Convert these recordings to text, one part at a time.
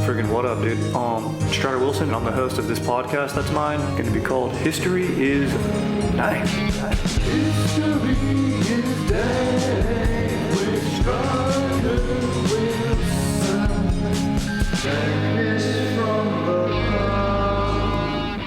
Friggin' what up, dude? Strider Wilson, and I'm the host of this podcast that's mine. Going to be called History is Dank. History is Dank with Strider Wilson. Dankness from the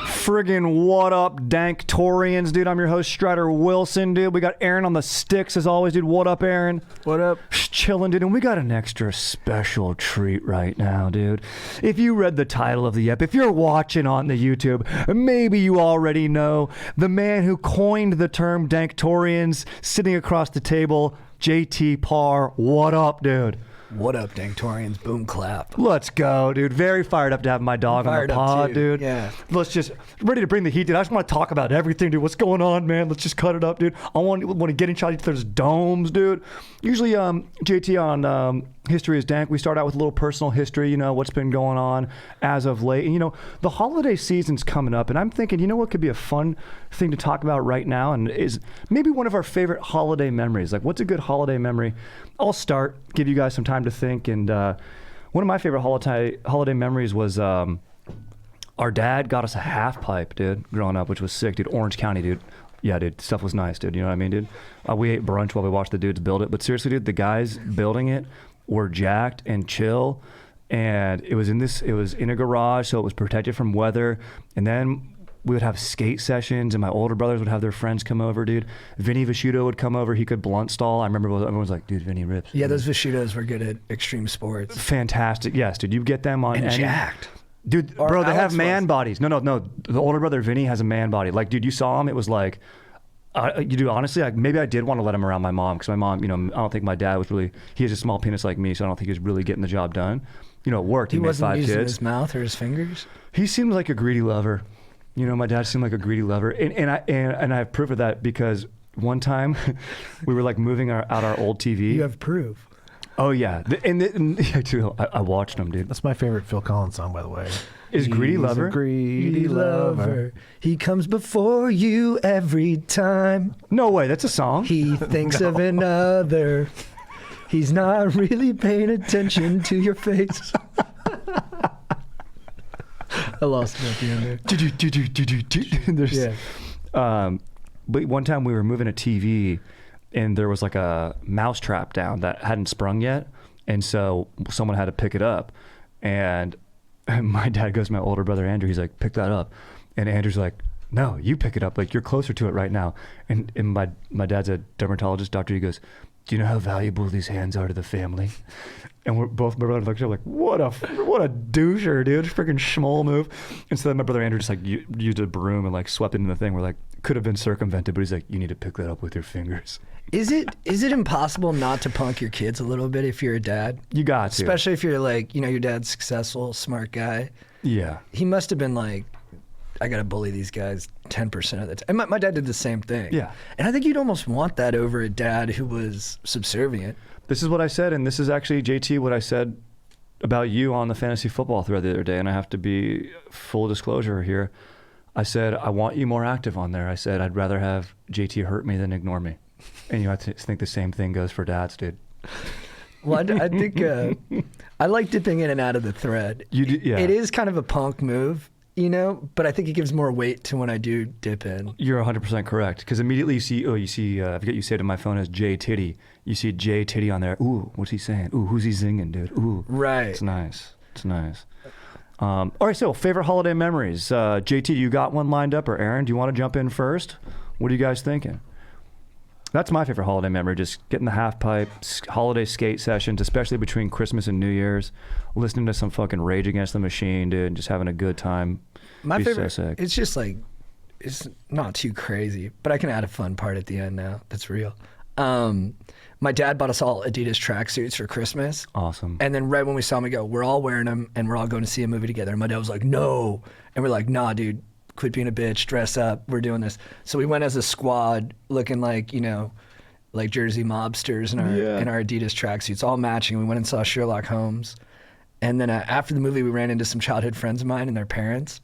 Friggin' what up, Danktorians, dude? I'm your host, Strider Wilson, dude. We got Aaron on the sticks as always, dude. What up, Aaron? What up? Chilling, dude. And we got an extra special treat right now, dude. If you read the title of the ep, if you're watching on the YouTube, maybe you already know the man who coined the term Danktorians sitting across the table, JT Parr. What up, dude? What up, Danktorians? Boom clap. Let's go, dude. Very fired up to have my dog on the pod, dude. Yeah. Let's just ready to bring the heat, dude. I just want to talk about everything, dude. What's going on, man? Let's just cut it up, dude. I want to get inside each other's domes, dude. Usually, JT on History is Dank, we start out with a little personal history, you know, what's been going on as of late. And, you know, the holiday season's coming up, and I'm thinking, you know what could be a fun thing to talk about right now, and is maybe one of our favorite holiday memories. Like, what's a good holiday memory? I'll start, give you guys some time to think, and one of my favorite holiday memories was our dad got us a half pipe, dude, growing up, which was sick, dude. Orange County, dude. Yeah, dude, stuff was nice, dude. You know what I mean, dude? We ate brunch while we watched the dudes build it, but seriously, dude, the guys building it were jacked and chill, and it was in a garage, so it was protected from weather. And then we would have skate sessions, and my older brothers would have their friends come over, dude. Vinny Visciuto would come over. He could blunt stall. I remember everyone was like, dude, Vinny rips. Yeah, those Visciutos were good at extreme sports. Fantastic. Yes, dude, you get them on And any... jacked. Dude, Or bro, they Alex have man was. bodies. No. The older brother, Vinny, has a man body. Like, dude, you saw him, it was like... you do honestly, maybe I did want to let him around my mom, because my mom, you know, I don't think my dad was really, he has a small penis like me, so I don't think he was really getting the job done. You know, it worked. He made wasn't 5 using kids. his mouth or his fingers? He seemed like a greedy lover. You know, my dad seemed like a greedy lover, and I have proof of that, because one time we were like moving out our old TV. You have proof. Oh yeah, I watched him, dude. That's my favorite Phil Collins song, by the way. Is Greedy He's Lover? A greedy lover. He comes before you every time. No way, that's a song. He thinks of another. He's not really paying attention to your face. I lost it at the end there. Yeah. But one time we were moving a TV, and there was like a mouse trap down that hadn't sprung yet, and so someone had to pick it up. And my dad goes to my older brother Andrew. He's like, "Pick that up," and Andrew's like, "No, you pick it up. Like, you're closer to it right now." And my dad's a dermatologist doctor. He goes, "Do you know how valuable these hands are to the family?" And we're both, my brother and I, like, what a doucher, dude. Freaking schmoll move. And so then my brother Andrew just like used a broom and like swept it in the thing. We're like, could have been circumvented, but he's like, you need to pick that up with your fingers. Is it impossible not to punk your kids a little bit if you're a dad? You got to. Especially if you're like, you know, your dad's successful, smart guy. Yeah. He must have been like, I got to bully these guys 10% of the time. And my dad did the same thing. Yeah. And I think you'd almost want that over a dad who was subservient. This is what I said, and this is actually, JT, what I said about you on the fantasy football thread the other day, and I have to be full disclosure here. I said, I want you more active on there. I said, I'd rather have JT hurt me than ignore me. And you know, I think the same thing goes for dads, dude. Well, I think I like dipping in and out of the thread. You do, yeah. It is kind of a punk move, you know, but I think it gives more weight to when I do dip in. You're 100% correct, because immediately you see, I forget you saved in my phone as J Titty. You see J Titty on there. Ooh, what's he saying? Ooh, who's he zinging, dude? Ooh. Right. It's nice. It's nice. All right, so favorite holiday memories. JT, you got one lined up, or Aaron, do you want to jump in first? What are you guys thinking? That's my favorite holiday memory, just getting the half pipe, holiday skate sessions, especially between Christmas and New Year's, listening to some fucking Rage Against the Machine, dude, and just having a good time. My favorite, so sick. it's just like, it's not too crazy, but I can add a fun part at the end now. That's real. My dad bought us all Adidas tracksuits for Christmas. Awesome. And then right when we saw him, we go, we're all wearing them and we're all going to see a movie together. And my dad was like, no. And we're like, nah, dude, quit being a bitch, dress up, we're doing this. So we went as a squad looking like, you know, like Jersey mobsters in our Adidas tracksuits, all matching. We went and saw Sherlock Holmes. And then after the movie, we ran into some childhood friends of mine and their parents.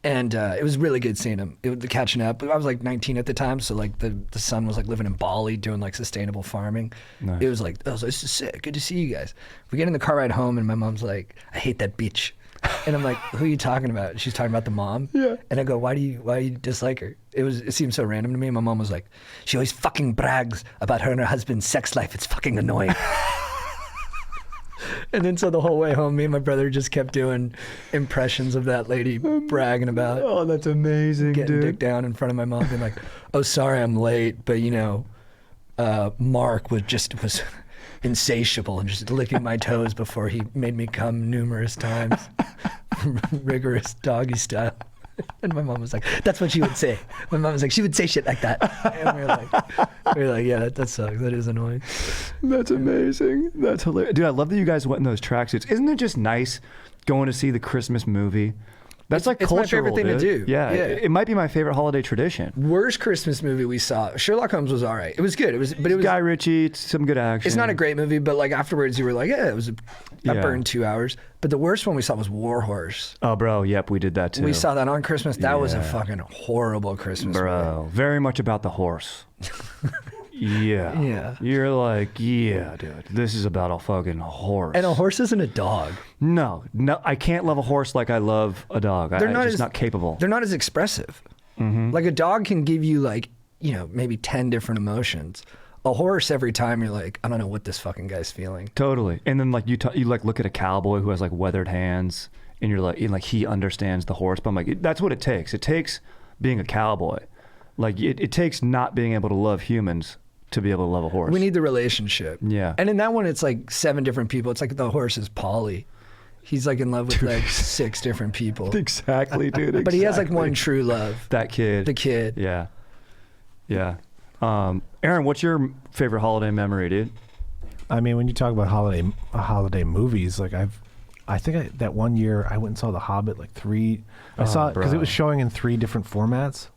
And it was really good seeing him. The catching up. I was like 19 at the time, so like the son was like living in Bali doing like sustainable farming. Nice. It was like, this is sick. Good to see you guys. We get in the car ride home, and my mom's like, I hate that bitch. And I'm like, who are you talking about? She's talking about the mom. Yeah. And I go, why do you dislike her? It seemed so random to me. And my mom was like, she always fucking brags about her and her husband's sex life. It's fucking annoying. And then so the whole way home, me and my brother just kept doing impressions of that lady bragging about. Oh, that's amazing, getting dude. dick down in front of my mom, being like, "Oh, sorry, I'm late, but Mark was insatiable and just licking my toes before he made me come numerous times, rigorous doggy style." And my mom was like, "That's what she would say." My mom was like, "She would say shit like that." And we were like, "Yeah, that sucks. That is annoying." That's amazing. That's hilarious. Dude, I love that you guys went in those tracksuits. Isn't it just nice going to see the Christmas movie? That's like it's cultural, my favorite thing dude. to do. Yeah, Yeah. it might be my favorite holiday tradition. Worst Christmas movie we saw, Sherlock Holmes was all right. It was good. It was Guy Ritchie, some good action. It's not a great movie, but like afterwards you were like, yeah, I Yeah. burned 2 hours. But the worst one we saw was War Horse. Oh, bro, yep, we did that too. We saw that on Christmas. That was a Yeah. fucking horrible Christmas movie. Bro, very much about the horse. Yeah. Yeah. You're like, yeah, dude, this is about a fucking horse. And a horse isn't a dog. No, I can't love a horse like I love a dog. They're I'm not just as- not capable. They're not as expressive. Mm-hmm. Like a dog can give you like, maybe 10 different emotions. A horse, every time you're like, I don't know what this fucking guy's feeling. Totally. And then like you like look at a cowboy who has like weathered hands, and you're like he understands the horse. But I'm like, that's what it takes. It takes being a cowboy. Like it takes not being able to love humans to be able to love a horse. We need the relationship. Yeah. And in that one, it's like 7 different people. It's like the horse is Polly. He's like in love with like 6 different people. Exactly, dude. But he has like exactly. one true love. That kid. The kid. Yeah. Yeah. Aaron, what's your favorite holiday memory, dude? I mean, when you talk about holiday movies, like I think that one year I went and saw The Hobbit like 3. I saw it because bro. it was showing in 3 different formats,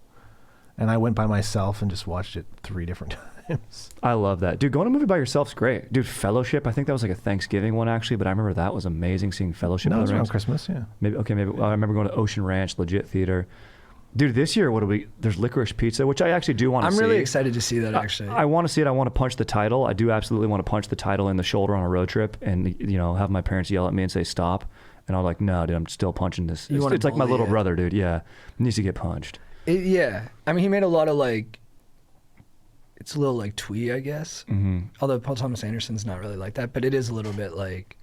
and I went by myself and just watched it 3 different times. I love that. Dude, going to a movie by yourself's great. Dude, Fellowship, I think that was like a Thanksgiving one actually, but I remember that was amazing seeing Fellowship. No, it of was the around Rings. Christmas, yeah. Maybe I remember going to Ocean Ranch, legit theater. Dude, this year, there's Licorice Pizza, which I actually do want to see. I'm really excited to see that actually. I want to see it. I want to punch the title. I do absolutely want to punch the title in the shoulder on a road trip and, have my parents yell at me and say, stop. And I'm like, no, dude, I'm still punching this. You wanna It's like my bully little it. brother, dude. Yeah. He needs to get punched. Yeah. I mean, he made a lot of like, it's a little like twee, I guess. Mm-hmm. Although Paul Thomas Anderson's not really like that, but it is a little bit like,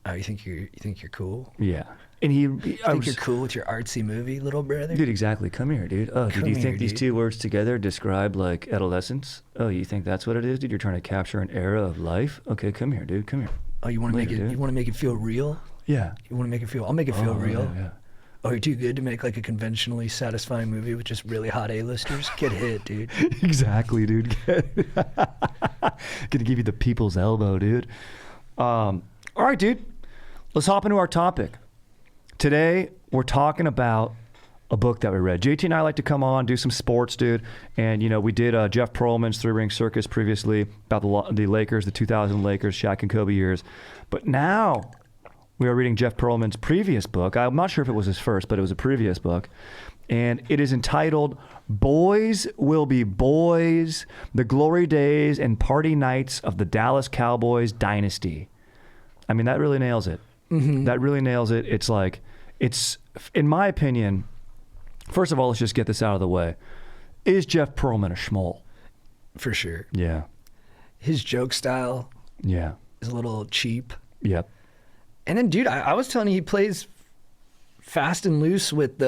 oh, you think you're cool? Yeah. And You think you're cool with your artsy movie, little brother? Dude, exactly. Come here, dude. Oh, Come dude, you think here, these dude. 2 words together describe like adolescence? Oh, you think that's what it is, dude? You're trying to capture an era of life? Okay, come here, dude. Come here. Oh, you want to make Later, it? dude. You want to make it feel real? Yeah. You want to make it feel? I'll make it feel Oh, real. Yeah, yeah. Oh, you're too good to make like a conventionally satisfying movie with just really hot A-listers? Get hit, dude. Exactly, dude. Gonna give you the people's elbow, dude. All right, dude. Let's hop into our topic. Today, we're talking about a book that we read. JT and I like to come on, do some sports, dude. And, we did Jeff Pearlman's 3-Ring Circus previously about the Lakers, the 2000 Lakers, Shaq and Kobe years. But now we are reading Jeff Pearlman's previous book. I'm not sure if it was his first, but it was a previous book. And it is entitled Boys Will Be Boys, The Glory Days and Party Nights of the Dallas Cowboys Dynasty. I mean, that really nails it. Mm-hmm. That really nails it. It's like, in my opinion, first of all, let's just get this out of the way. Is Jeff Pearlman a schmoll? For sure. Yeah. His joke style Yeah. is a little cheap. Yep. And then, dude, I was telling you, he plays fast and loose with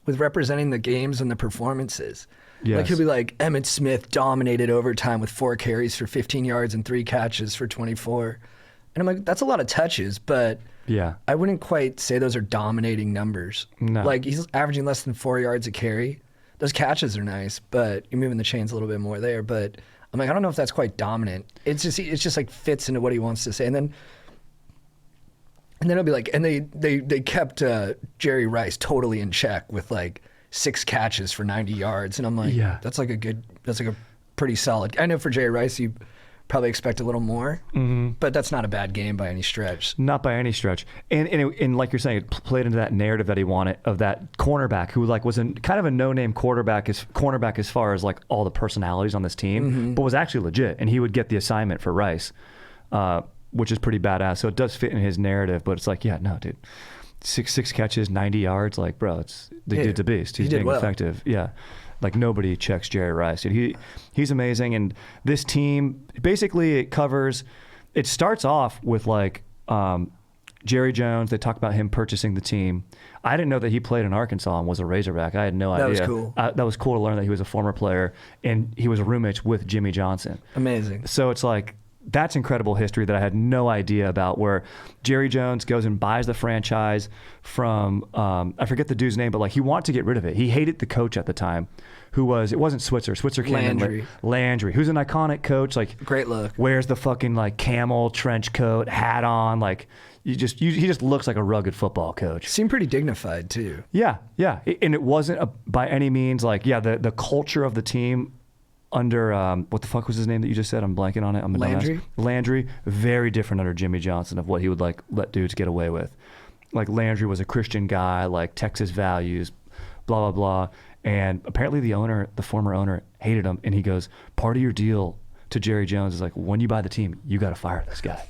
representing the games and the performances. Yes. Like he'll be like, Emmitt Smith dominated overtime with 4 carries for 15 yards and 3 catches for 24. And I'm like, that's a lot of touches, but Yeah. I wouldn't quite say those are dominating numbers. No. Like he's averaging less than 4 yards a carry. Those catches are nice, but you're moving the chains a little bit more there. But I'm like, I don't know if that's quite dominant. It's just like fits into what he wants to say. And then it'll be like, and they kept Jerry Rice totally in check with like 6 catches for 90 yards. And I'm like, Yeah. that's like a pretty solid. I know for Jerry Rice, he probably expect a little more. But that's not a bad game by any stretch. Not by any stretch. And like you're saying, it played into that narrative that he wanted of that cornerback who like was kind of a no-name cornerback as far as like all the personalities on this team, but was actually legit. And he would get the assignment for Rice, which is pretty badass. So it does fit in his narrative, but it's like, yeah, no, dude. Six catches, 90 yards. Like, bro, the dude's a beast. He's being effective. Yeah. Like, nobody checks Jerry Rice. Dude, he's amazing. And this team, basically, it starts off with, like, Jerry Jones. They talk about him purchasing the team. I didn't know that he played in Arkansas and was a Razorback. I had no idea. That was cool. That was cool to learn that he was a former player, and he was roommates with Jimmy Johnson. Amazing. So it's like, that's incredible history that I had no idea about, where Jerry Jones goes and buys the franchise from, I forget the dude's name, but like he wanted to get rid of it. He hated the coach at the time, it wasn't Switzer. Switzer came in. Landry, who's an iconic coach. Like, great look. Wears the fucking like camel trench coat, hat on. Like, he just looks like a rugged football coach. Seemed pretty dignified too. Yeah. And it wasn't by any means like, the culture of the team under what the fuck was his name that you just said? I'm blanking on it. I'm a Landry. Landry, very different under Jimmy Johnson of what he would like let dudes get away with. Like, Landry was a Christian guy, like Texas values, blah blah blah. And apparently the former owner, hated him, and he goes, part of your deal to Jerry Jones is like, when you buy the team, you got to fire this guy.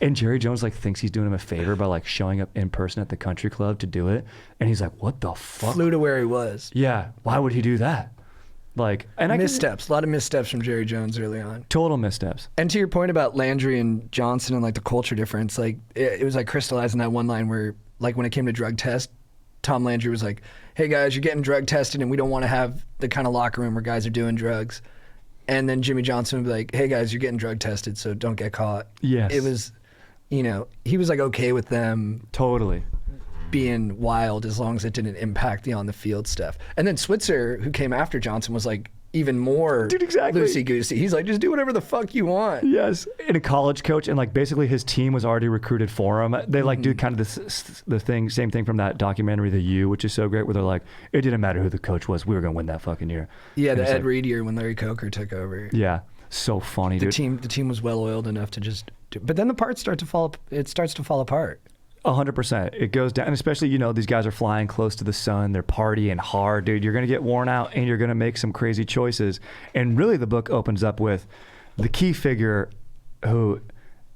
And Jerry Jones like thinks he's doing him a favor by like showing up in person at the country club to do it. And he's like, what the fuck? Flew to where he was. Yeah. Why would he do that? Like, and missteps, a lot of missteps from Jerry Jones early on. Total missteps. And to your point about Landry and Johnson and like the culture difference, like it was like crystallizing that one line where like when it came to drug test, Tom Landry was like, hey guys, you're getting drug tested and we don't want to have the kind of locker room where guys are doing drugs. And then Jimmy Johnson would be like, hey guys, you're getting drug tested, so don't get caught. Yes. It was, he was like okay with them. Totally. Being wild as long as it didn't impact the on the field stuff. And then Switzer, who came after Johnson, was like even more loosey-goosey. He's like, just do whatever the fuck you want. Yes. And a college coach, and like basically his team was already recruited for him. They like do kind of same thing from that documentary, The U, which is so great, where they're like, it didn't matter who the coach was, we were going to win that fucking year. Yeah, and the Ed Reed year when Larry Coker took over. Yeah. So funny, dude. The team was well oiled enough to just do, but then the parts starts to fall apart. 100%. It goes down, and especially, these guys are flying close to the sun. They're partying hard, dude. You're going to get worn out, and you're going to make some crazy choices. And really, the book opens up with the key figure,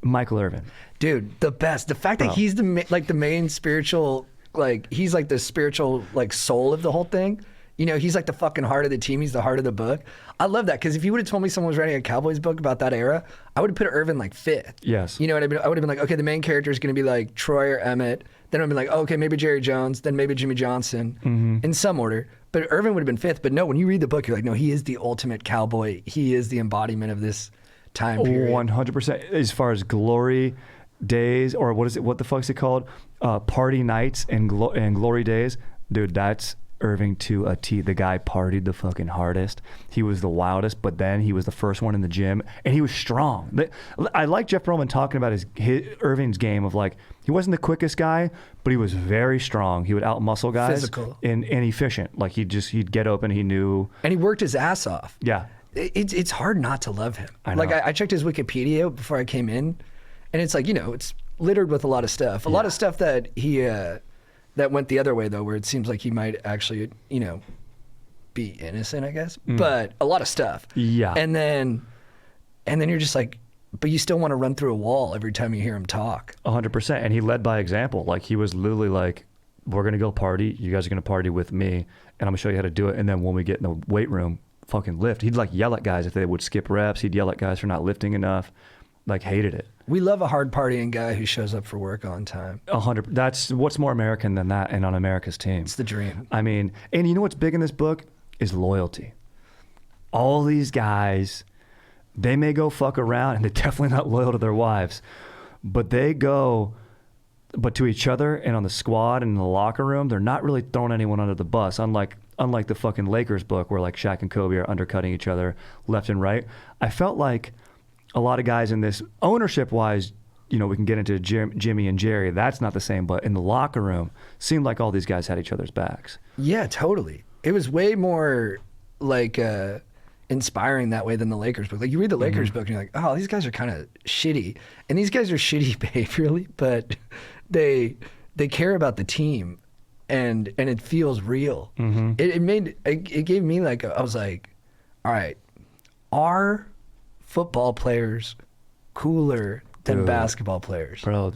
Michael Irvin. Dude, the best. The fact that he's the main spiritual, like, he's like the spiritual, like, soul of the whole thing. He's like the fucking heart of the team. He's the heart of the book. I love that, because if you would have told me someone was writing a Cowboys book about that era, I would have put Irvin like fifth. Yes. You know what I mean? I would have been like, okay, the main character is going to be like Troy or Emmitt. Then I'd be like, oh, okay, maybe Jerry Jones. Then maybe Jimmy Johnson, in some order. But Irvin would have been fifth. But no, when you read the book, you're like, no, he is the ultimate Cowboy. He is the embodiment of this time period. 100%. As far as glory days, or what the fuck's it called? Party nights and glory days. Dude, that's Irving to a T. The guy partied the fucking hardest. He was the wildest, but then he was the first one in the gym, and he was strong. I like Jeff Pearlman talking about his Irving's game of like, he wasn't the quickest guy, but he was very strong. He would out-muscle guys. Physical. And efficient. Like, he'd get open, he knew. And he worked his ass off. Yeah. It's hard not to love him. I know. Like, I checked his Wikipedia before I came in, and it's like, it's littered with a lot of stuff. A lot of stuff that he... that went the other way, though, where it seems like he might actually, be innocent, I guess. But a lot of stuff. Yeah. And then you're just like, but you still want to run through a wall every time you hear him talk. 100%. And he led by example. Like, he was literally like, we're going to go party. You guys are going to party with me, and I'm going to show you how to do it. And then when we get in the weight room, fucking lift. He'd like yell at guys if they would skip reps. He'd yell at guys for not lifting enough. Like, hated it. We love a hard partying guy who shows up for work on time. 100. That's what's more American than that, and on America's team. It's the dream. I mean, and you know what's big in this book is loyalty. All these guys, they may go fuck around, and they're definitely not loyal to their wives, but to each other and on the squad and in the locker room, they're not really throwing anyone under the bus. Unlike the fucking Lakers book where like Shaq and Kobe are undercutting each other left and right. I felt like a lot of guys in this, ownership-wise, we can get into Jimmy and Jerry. That's not the same, but in the locker room, seemed like all these guys had each other's backs. Yeah, totally. It was way more like, inspiring that way than the Lakers book. Like you read the Lakers book and you're like, oh, these guys are kind of shitty. And these guys are shitty behaviorally, but they care about the team and it feels real. It gave me like, I was like, all right, are football players cooler than basketball players? Bro,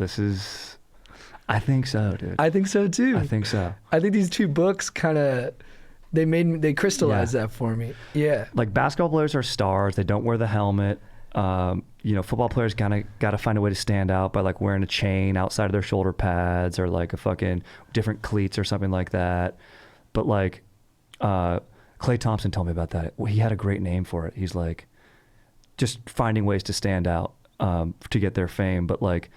I think so, dude. I think so too. I think so. I think these two books kind of, they crystallized that for me. Yeah. Like basketball players are stars. They don't wear the helmet. Football players got to find a way to stand out by like wearing a chain outside of their shoulder pads or like a fucking different cleats or something like that. But like, Klay Thompson told me about that. He had a great name for it. He's like, just finding ways to stand out, to get their fame. But like,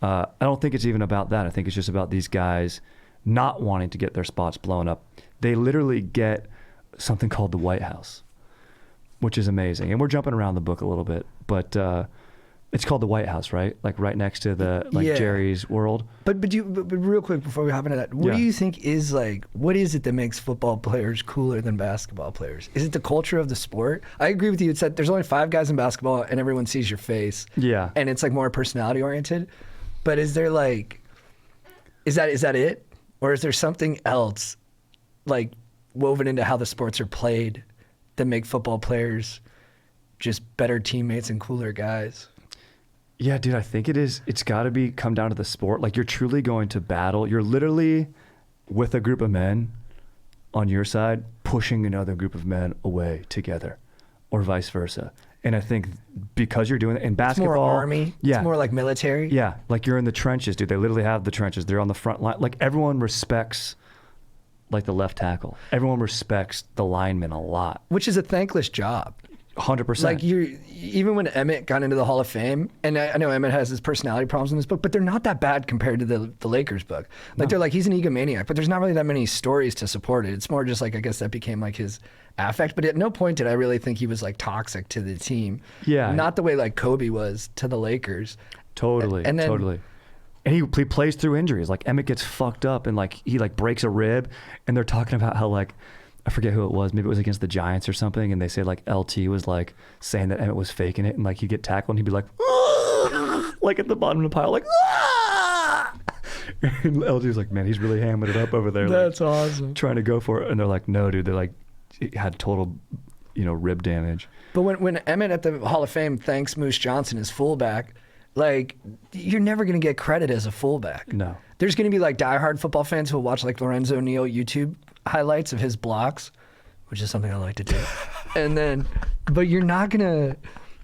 I don't think it's even about that. I think it's just about these guys not wanting to get their spots blown up. They literally get something called the White House, which is amazing. And we're jumping around the book a little bit, but it's called the White House, right? Like right next to the Jerry's world. But real quick before we hop into that, what do you think is like, what is it that makes football players cooler than basketball players? Is it the culture of the sport? I agree with you. It's that there's only 5 guys in basketball and everyone sees your face. Yeah. And it's like more personality oriented. But is there like, is that it? Or is there something else like woven into how the sports are played that make football players just better teammates and cooler guys? Yeah, dude, I think it is. It's got to come down to the sport. Like you're truly going to battle. You're literally with a group of men on your side, pushing another group of men away together or vice versa. And I think because you're doing it in basketball, it's more army. Yeah. It's more like military. Yeah. Like you're in the trenches, dude. They literally have the trenches. They're on the front line. Like everyone respects like the left tackle. Everyone respects the lineman a lot. Which is a thankless job. 100%. Like even when Emmitt got into the Hall of Fame, and I know Emmitt has his personality problems in this book, but they're not that bad compared to the Lakers book. Like they're like, he's an egomaniac, but there's not really that many stories to support it. It's more just like, I guess that became like his affect, but at no point did I really think he was like toxic to the team. Yeah. Not the way like Kobe was to the Lakers. Totally. And then, totally. And he plays through injuries. Like Emmitt gets fucked up and like he like breaks a rib, and they're talking about how like, I forget who it was. Maybe it was against the Giants or something. And they say like LT was like saying that Emmitt was faking it. And like he'd get tackled and he'd be like, like at the bottom of the pile, like, and LT was like, man, he's really hamming it up over there. That's like, awesome. Trying to go for it. And they're like, no, dude. They're like, he had total, rib damage. But when Emmitt at the Hall of Fame thanks Moose Johnson as fullback, like you're never going to get credit as a fullback. No. There's going to be like diehard football fans who will watch like Lorenzo Neal YouTube highlights of his blocks, which is something I like to do. But you're not going to,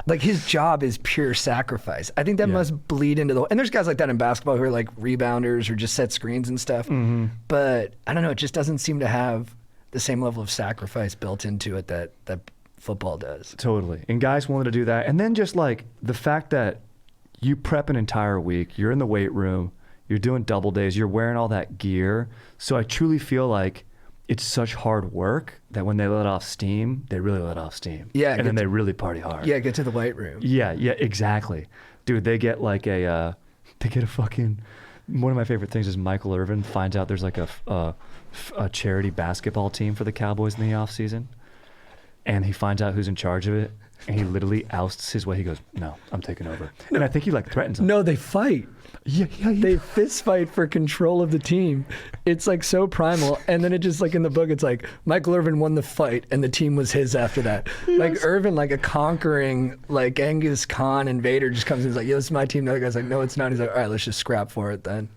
like his job is pure sacrifice. I think that must bleed into and there's guys like that in basketball who are like rebounders or just set screens and stuff. Mm-hmm. But I don't know, it just doesn't seem to have the same level of sacrifice built into it that football does. Totally. And guys wanted to do that. And then just like the fact that you prep an entire week, you're in the weight room, you're doing double days, you're wearing all that gear. So I truly feel like it's such hard work that when they let off steam, they really let off steam. Yeah. And then they really party hard. Yeah, get to the weight room. Yeah, exactly. Dude, they get like a fucking, one of my favorite things is Michael Irvin finds out there's like a charity basketball team for the Cowboys in the off season. And he finds out who's in charge of it. And he literally ousts his way. He goes, no, I'm taking over. And I think he like threatens him. No, they fight. Yeah. They fist fight for control of the team. It's like so primal. And then it just like in the book, it's like Michael Irvin won the fight and the team was his after that. Yes. Like Irvin, like a conquering, like Genghis Khan invader just comes in and is like, yeah, this is my team. The other guy's like, no, it's not. He's like, all right, let's just scrap for it then.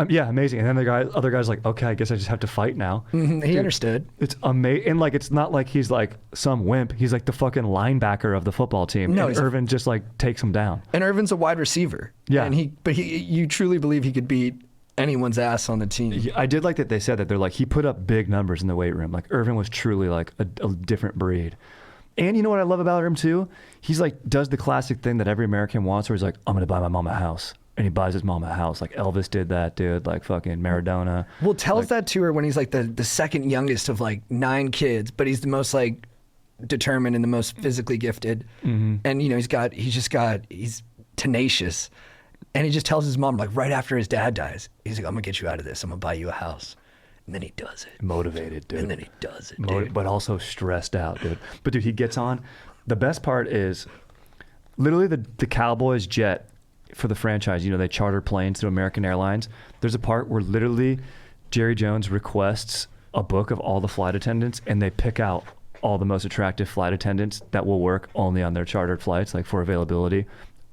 Yeah, amazing. And then the other guy's like, okay, I guess I just have to fight now. Mm-hmm. He understood. It's amazing. And like, it's not like he's like some wimp. He's like the fucking linebacker of the football team. No, and Irvin just like takes him down. And Irvin's a wide receiver. Yeah. And you truly believe he could beat anyone's ass on the team. I did like that they said that they're like, he put up big numbers in the weight room. Like Irvin was truly like a different breed. And you know what I love about him too? He's like, does the classic thing that every American wants where he's like, I'm going to buy my mom a house. And he buys his mom a house. Like Elvis did that, dude. Like fucking Maradona. Well, tells that to her when he's like the second youngest of like 9 kids, but he's the most like determined and the most physically gifted. Mm-hmm. And you know, he's tenacious. And he just tells his mom like right after his dad dies, he's like, I'm gonna get you out of this. I'm gonna buy you a house. And then he does it. Motivated, dude. And then he does it, dude. But also stressed out, dude. But dude, he gets on. The best part is literally the Cowboys jet for the franchise. You know, they charter planes through American Airlines. There's a part where literally Jerry Jones requests a book of all the flight attendants, and they pick out all the most attractive flight attendants that will work only on their chartered flights, like for availability.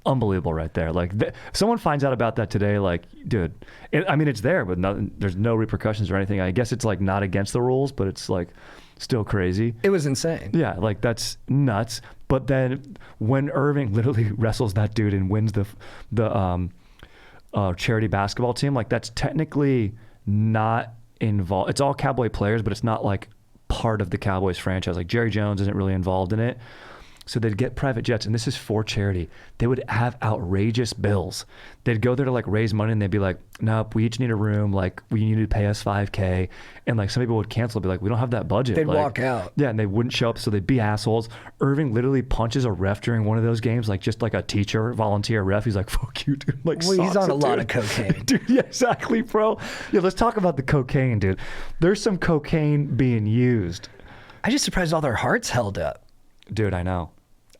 Unbelievable right there. Like if someone finds out about that today, like, dude, I mean, it's there, but there's no repercussions or anything. I guess it's like not against the rules, but it's like still crazy. It was insane. Yeah, like that's nuts. But then when Irving literally wrestles that dude and wins the charity basketball team, like that's technically not involved. It's all Cowboy players, but it's not like part of the Cowboys franchise. Like Jerry Jones isn't really involved in it. So they'd get private jets, and this is for charity. They would have outrageous bills. They'd go there to like raise money, and they'd be like, nope, we each need a room. Like, we need to pay us $5K. And like some people would cancel, be like, we don't have that budget. They'd like, walk out. Yeah, and they wouldn't show up, so they'd be assholes. Irving literally punches a ref during one of those games, like just like a teacher, volunteer ref. He's like, fuck you, dude. Like, Well, he's on a lot dude. of cocaine. Dude, yeah, exactly, bro. Yeah, let's talk about the cocaine, dude. There's some cocaine being used. I'm just surprised all their hearts held up. Dude, I know,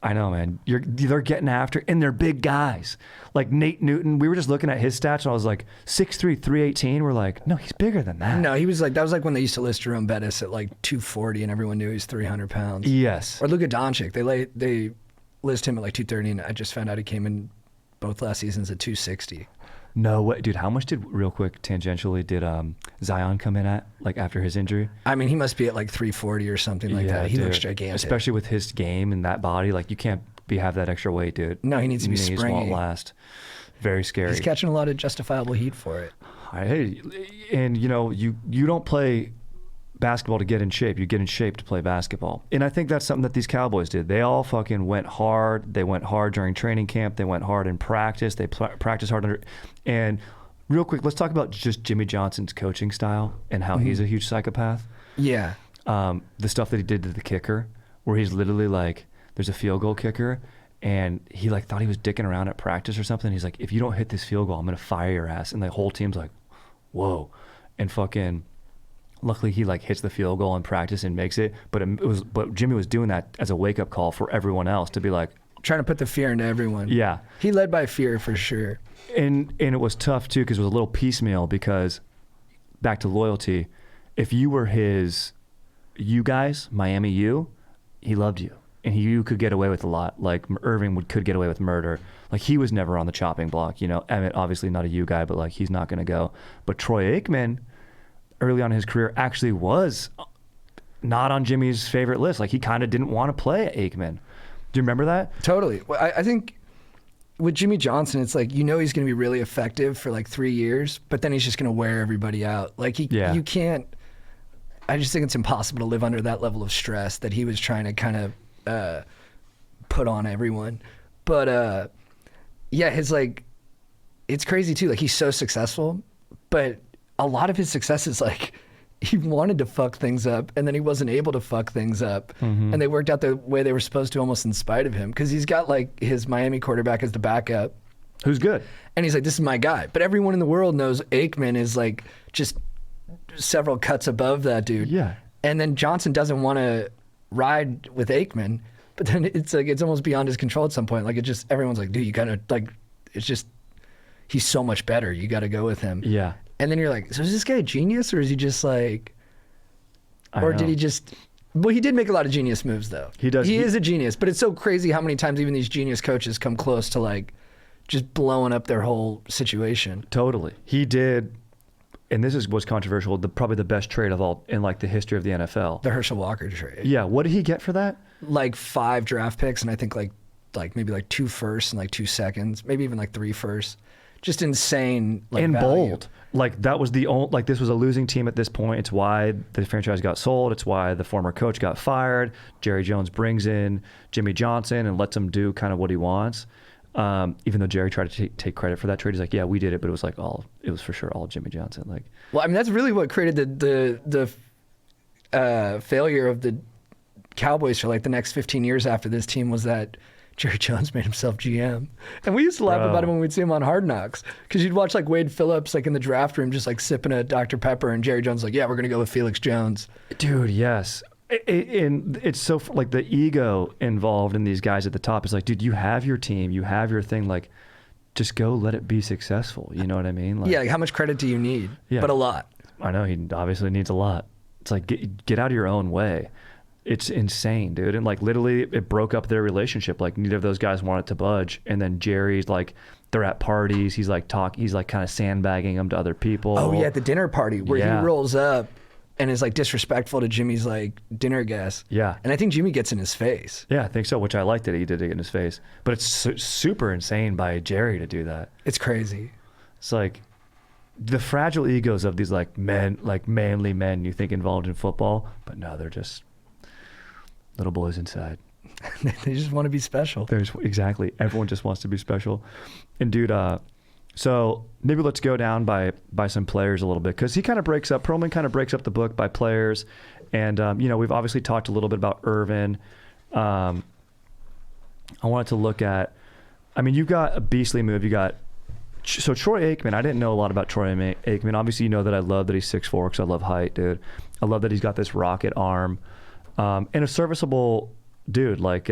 man. They're getting after, and they're big guys. Like Nate Newton, we were just looking at his stats, and I was like, 6'3", 318. We're like, no, he's bigger than that. No, he was like, that was like when they used to list Jerome Bettis at like 240, and everyone knew he was 300 pounds. Yes. Or look at Dank. They list him at like 230, and I just found out he came in both last seasons at 260. No way, dude. How much real quick, tangentially, did Zion come in at, like, after his injury? I mean, he must be at like 340 or something like that. He looks gigantic. Especially with his game and that body. Like, you can't have that extra weight, dude. No, he needs to be Knees springy. won't last. Very scary. He's catching a lot of justifiable heat for it. Hey, and you know, you don't play basketball to get in shape. You get in shape to play basketball. And I think that's something that these Cowboys did. They all fucking went hard. They went hard during training camp. They went hard in practice. They practiced hard under. And real quick, let's talk about just Jimmy Johnson's coaching style and how he's a huge psychopath. Yeah. The stuff that he did to the kicker, where he's literally like, there's a field goal kicker, and he like thought he was dicking around at practice or something. He's like, if you don't hit this field goal, I'm gonna fire your ass. And the whole team's like, whoa. And fucking, luckily he like hits the field goal in practice and makes it. But Jimmy was doing that as a wake up call for everyone else to be like, Trying to put the fear into everyone. yeah. He led by fear for sure. And it was tough too, because it was a little piecemeal, because back to loyalty, if you were you guys, Miami U, he loved you. And you could get away with a lot. Like Irving could get away with murder. Like he was never on the chopping block. You know, Emmitt, obviously not a U guy, but like he's not going to go. But Troy Aikman, early on in his career, actually was not on Jimmy's favorite list. Like he kind of didn't want to play Aikman. Do you remember that? Totally. Well, I think with Jimmy Johnson, it's like, you know, he's going to be really effective for like 3 years, but then he's just going to wear everybody out. Like you can't, I just think it's impossible to live under that level of stress that he was trying to kind of put on everyone. But yeah, his like, it's crazy too. Like he's so successful, but a lot of his success is like, he wanted to fuck things up, and then he wasn't able to fuck things up. And they worked out the way they were supposed to, almost in spite of him, because he's got like his Miami quarterback as the backup. Who's good. And he's like, this is my guy. But everyone in the world knows Aikman is like just several cuts above that dude. Yeah. And then Johnson doesn't want to ride with Aikman, but then it's like, it's almost beyond his control at some point. Like it just, everyone's like, dude, you gotta like, it's just, he's so much better. You gotta go with him. Yeah. And then you're like, so is this guy a genius, or is he just like, did he just, well, he did make a lot of genius moves though. He does. He is a genius, but it's so crazy how many times even these genius coaches come close to like just blowing up their whole situation. Totally. He did, and this was controversial, probably the best trade of all in like the history of the NFL. The Herschel Walker trade. Yeah. What did he get for that? Like 5 draft picks, and I think like maybe like 2 firsts and like 2 seconds, maybe even like 3 firsts. Just insane. Like, and value. bold. Like that was the only, like this was a losing team at this point. It's why the franchise got sold. It's why the former coach got fired. Jerry Jones brings in Jimmy Johnson and lets him do kind of what he wants. Even though Jerry tried to take credit for that trade, he's like, yeah, we did it, but it was for sure all Jimmy Johnson. Like, well, I mean, that's really what created the failure of the Cowboys for like the next 15 years after this team, was that Jerry Jones made himself GM. And we used to laugh Bro. about him when we'd see him on Hard Knocks. Because you'd watch like Wade Phillips like in the draft room just like sipping a Dr. Pepper, and Jerry Jones like, yeah, we're going to go with Felix Jones. Dude, yes. And it's so, like, the ego involved in these guys at the top is like, dude, you have your team, you have your thing, like, just go let it be successful. You know what I mean? Like, Yeah, like how much credit do you need? Yeah. But a lot. I know he obviously needs a lot. It's like, get out of your own way. It's insane, dude. And like literally it broke up their relationship. Like neither of those guys wanted to budge. And then Jerry's like, they're at parties. He's like kind of sandbagging them to other people. Oh yeah, at the dinner party where Yeah. he rolls up and is like disrespectful to Jimmy's like dinner guest. Yeah. And I think Jimmy gets in his face. Yeah, I think so, which I liked that he did it in his face. But it's super insane by Jerry to do that. It's crazy. It's like the fragile egos of these like men, like manly men you think involved in football. But no, they're just little boys inside. They just want to be special. Exactly. Everyone just wants to be special. And dude, so maybe let's go down by some players a little bit, because Pearlman kind of breaks up the book by players. And, we've obviously talked a little bit about Irvin. I wanted to look at, you've got a beastly move. So Troy Aikman, I didn't know a lot about Troy Aikman. Obviously, you know that I love that he's 6'4", because I love height, dude. I love that he's got this rocket arm. And a serviceable dude, like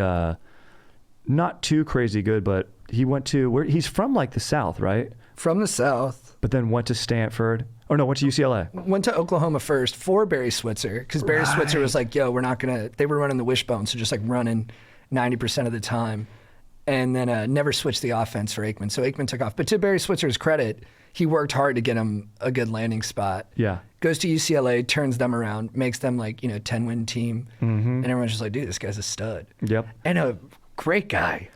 not too crazy good, but he went to he's from like the South, right? From the South. But then went to Stanford. Or no, went to UCLA. Went to Oklahoma first for Barry Switzer, because Barry Switzer was like, yo, they were running the wishbone, so just like running 90% of the time. And then never switched the offense for Aikman. So Aikman took off. But to Barry Switzer's credit, he worked hard to get him a good landing spot. Yeah. Goes to UCLA, turns them around, makes them like, 10-win team. And everyone's just like, dude, this guy's a stud. Yep. And a great guy.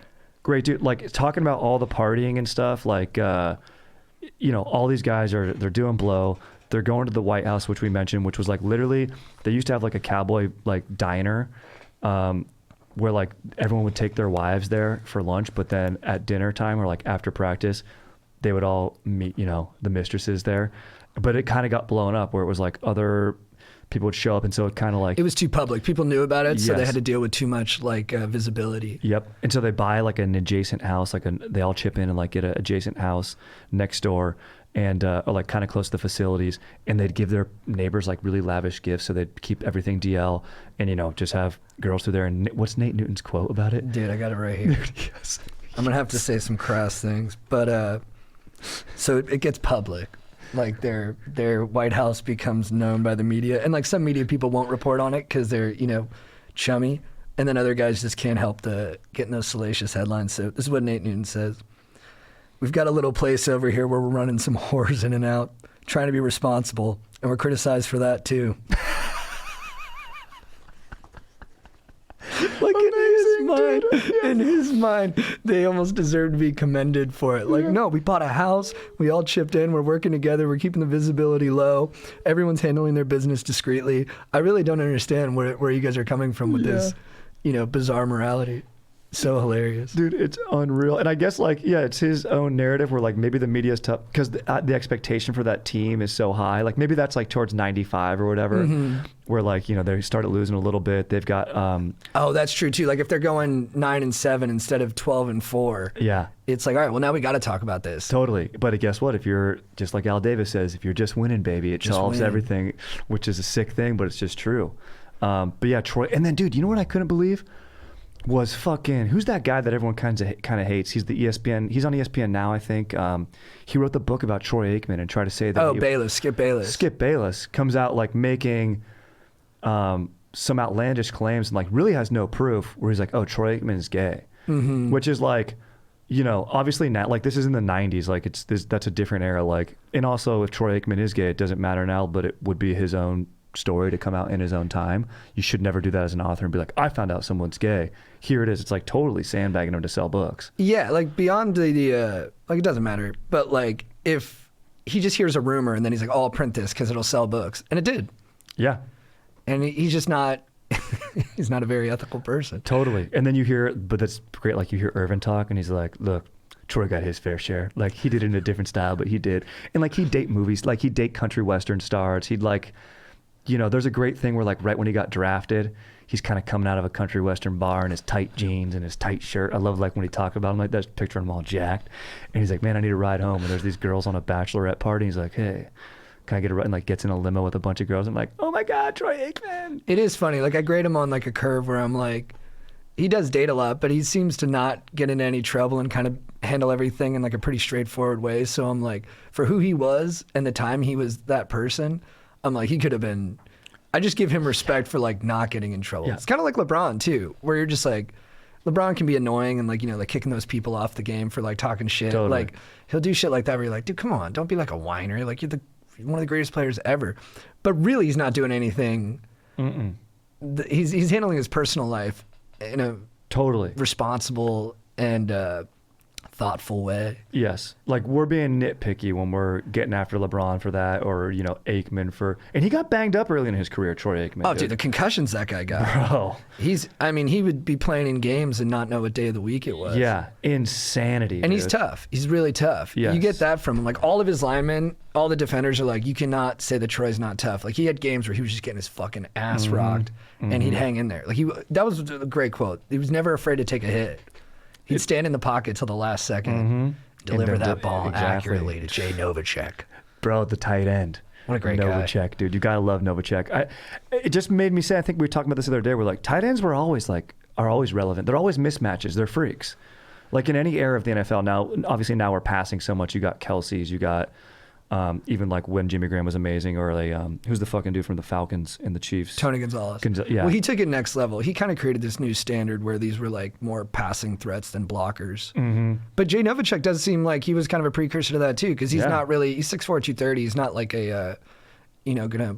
Great dude. Like talking about all the partying and stuff, like, all these guys they're doing blow. They're going to the White House, which we mentioned, which was like literally, they used to have like a cowboy like diner, where like everyone would take their wives there for lunch, but then at dinner time or like after practice, they would all meet, the mistresses there. But it kind of got blown up where it was like other people would show up, and so it kind of like It was too public. People knew about it, so they Yes. had to deal with too much like visibility. Yep. And so they buy like an adjacent house, they all chip in and like get an adjacent house next door, and or like kind of close to the facilities, and they'd give their neighbors like really lavish gifts, so they'd keep everything DL, and just have girls through there. And what's Nate Newton's quote about it? Dude, I got it right here. Yes. I'm gonna have to say some crass things, but so it gets public. Like their White House becomes known by the media, and like some media people won't report on it because they're chummy, and then other guys just can't help getting those salacious headlines. So this is what Nate Newton says: "We've got a little place over here where we're running some whores in and out, trying to be responsible, and we're criticized for that too." Like in his mind, they almost deserve to be commended for it. Like, no, we bought a house, we all chipped in, we're working together, we're keeping the visibility low, everyone's handling their business discreetly. I really don't understand where you guys are coming from with this, bizarre morality. So hilarious. Dude, it's unreal. And I guess it's his own narrative where like maybe the media's tough because the expectation for that team is so high. Like maybe that's like towards 95 or whatever, where like, they started losing a little bit. They've got... oh, that's true too. Like if they're going 9-7 instead of 12-4. Yeah. It's like, all right, well now we got to talk about this. Totally. But guess what? If you're just like Al Davis says, if you're just winning, baby, it solves everything, which is a sick thing, but it's just true. But yeah, Troy. And then, dude, you know what I couldn't believe? Was fucking, who's that guy that everyone kind of hates? He's the ESPN, he's on ESPN now, I think. He wrote the book about Troy Aikman and tried to say that Skip Bayless. Skip Bayless comes out like making some outlandish claims and like really has no proof, where he's like, oh, Troy Aikman is gay. Which is like, obviously now, like this is in the 90s, like that's a different era. Like, and also if Troy Aikman is gay, it doesn't matter now, but it would be his own story to come out in his own time. You should never do that as an author and be like, I found out someone's gay. Here it is. It's like totally sandbagging him to sell books. Yeah, like beyond the like it doesn't matter. But like if he just hears a rumor and then he's like, oh, I'll print this because it'll sell books. And it did. Yeah. And he's just not, he's not a very ethical person. Totally. And then you hear, but that's great, like you hear Irvin talk and he's like, look, Troy got his fair share. Like he did it in a different style, but he did. And like he'd date movies, like he'd date country western stars. He'd like, there's a great thing where like right when he got drafted, he's kind of coming out of a country western bar in his tight jeans and his tight shirt. I love like when he talked about him like that, picture him all jacked. And he's like, man, I need a ride home. And there's these girls on a bachelorette party. He's like, hey, can I get a ride? And like gets in a limo with a bunch of girls. I'm like, oh my God, Troy Aikman. It is funny. Like I grade him on like a curve where I'm like, he does date a lot, but he seems to not get into any trouble and kind of handle everything in like a pretty straightforward way. So I'm like, for who he was and the time he was that person, I'm like, he could have been, I just give him respect for like not getting in trouble. Yeah. It's kind of like LeBron too, where you're just like, LeBron can be annoying and like, you know, like kicking those people off the game for like talking shit. Totally. Like he'll do shit like that where you're like, dude, come on, don't be like a whiner. Like you're one of the greatest players ever. But really he's not doing anything. He's handling his personal life in a Totally responsible and thoughtful way. Yes. Like we're being nitpicky when we're getting after LeBron for that, or, you know, Aikman for, and he got banged up early in his career, Troy Aikman. Oh, dude, the concussions that guy got. Bro. I mean, he would be playing in games and not know what day of the week it was. Yeah. Insanity. And dude. he's tough. He's really tough. Yes. You get that from him. Like all of his linemen, all the defenders are like, you cannot say that Troy's not tough. Like he had games where he was just getting his fucking ass rocked and he'd hang in there. Like that was a great quote. He was never afraid to take a hit. He'd stand in the pocket till the last second, deliver that ball accurately to Jay Novacek. Bro, the tight end. What a great guy. Novacek, dude. You gotta love Novacek. It just made me say, I think we were talking about this the other day, we're like, tight ends are always relevant. They're always mismatches. They're freaks. Like in any era of the NFL now, obviously now we're passing so much. You got Kelsey's, you got even like when Jimmy Graham was amazing, or like who's the fucking dude from the Falcons and the Chiefs? Tony Gonzalez. Yeah. Well, he took it next level. He kind of created this new standard where these were like more passing threats than blockers. But Jay Novacek does seem like he was kind of a precursor to that too, because he's not really, he's 6'4", 230. He's not like a, gonna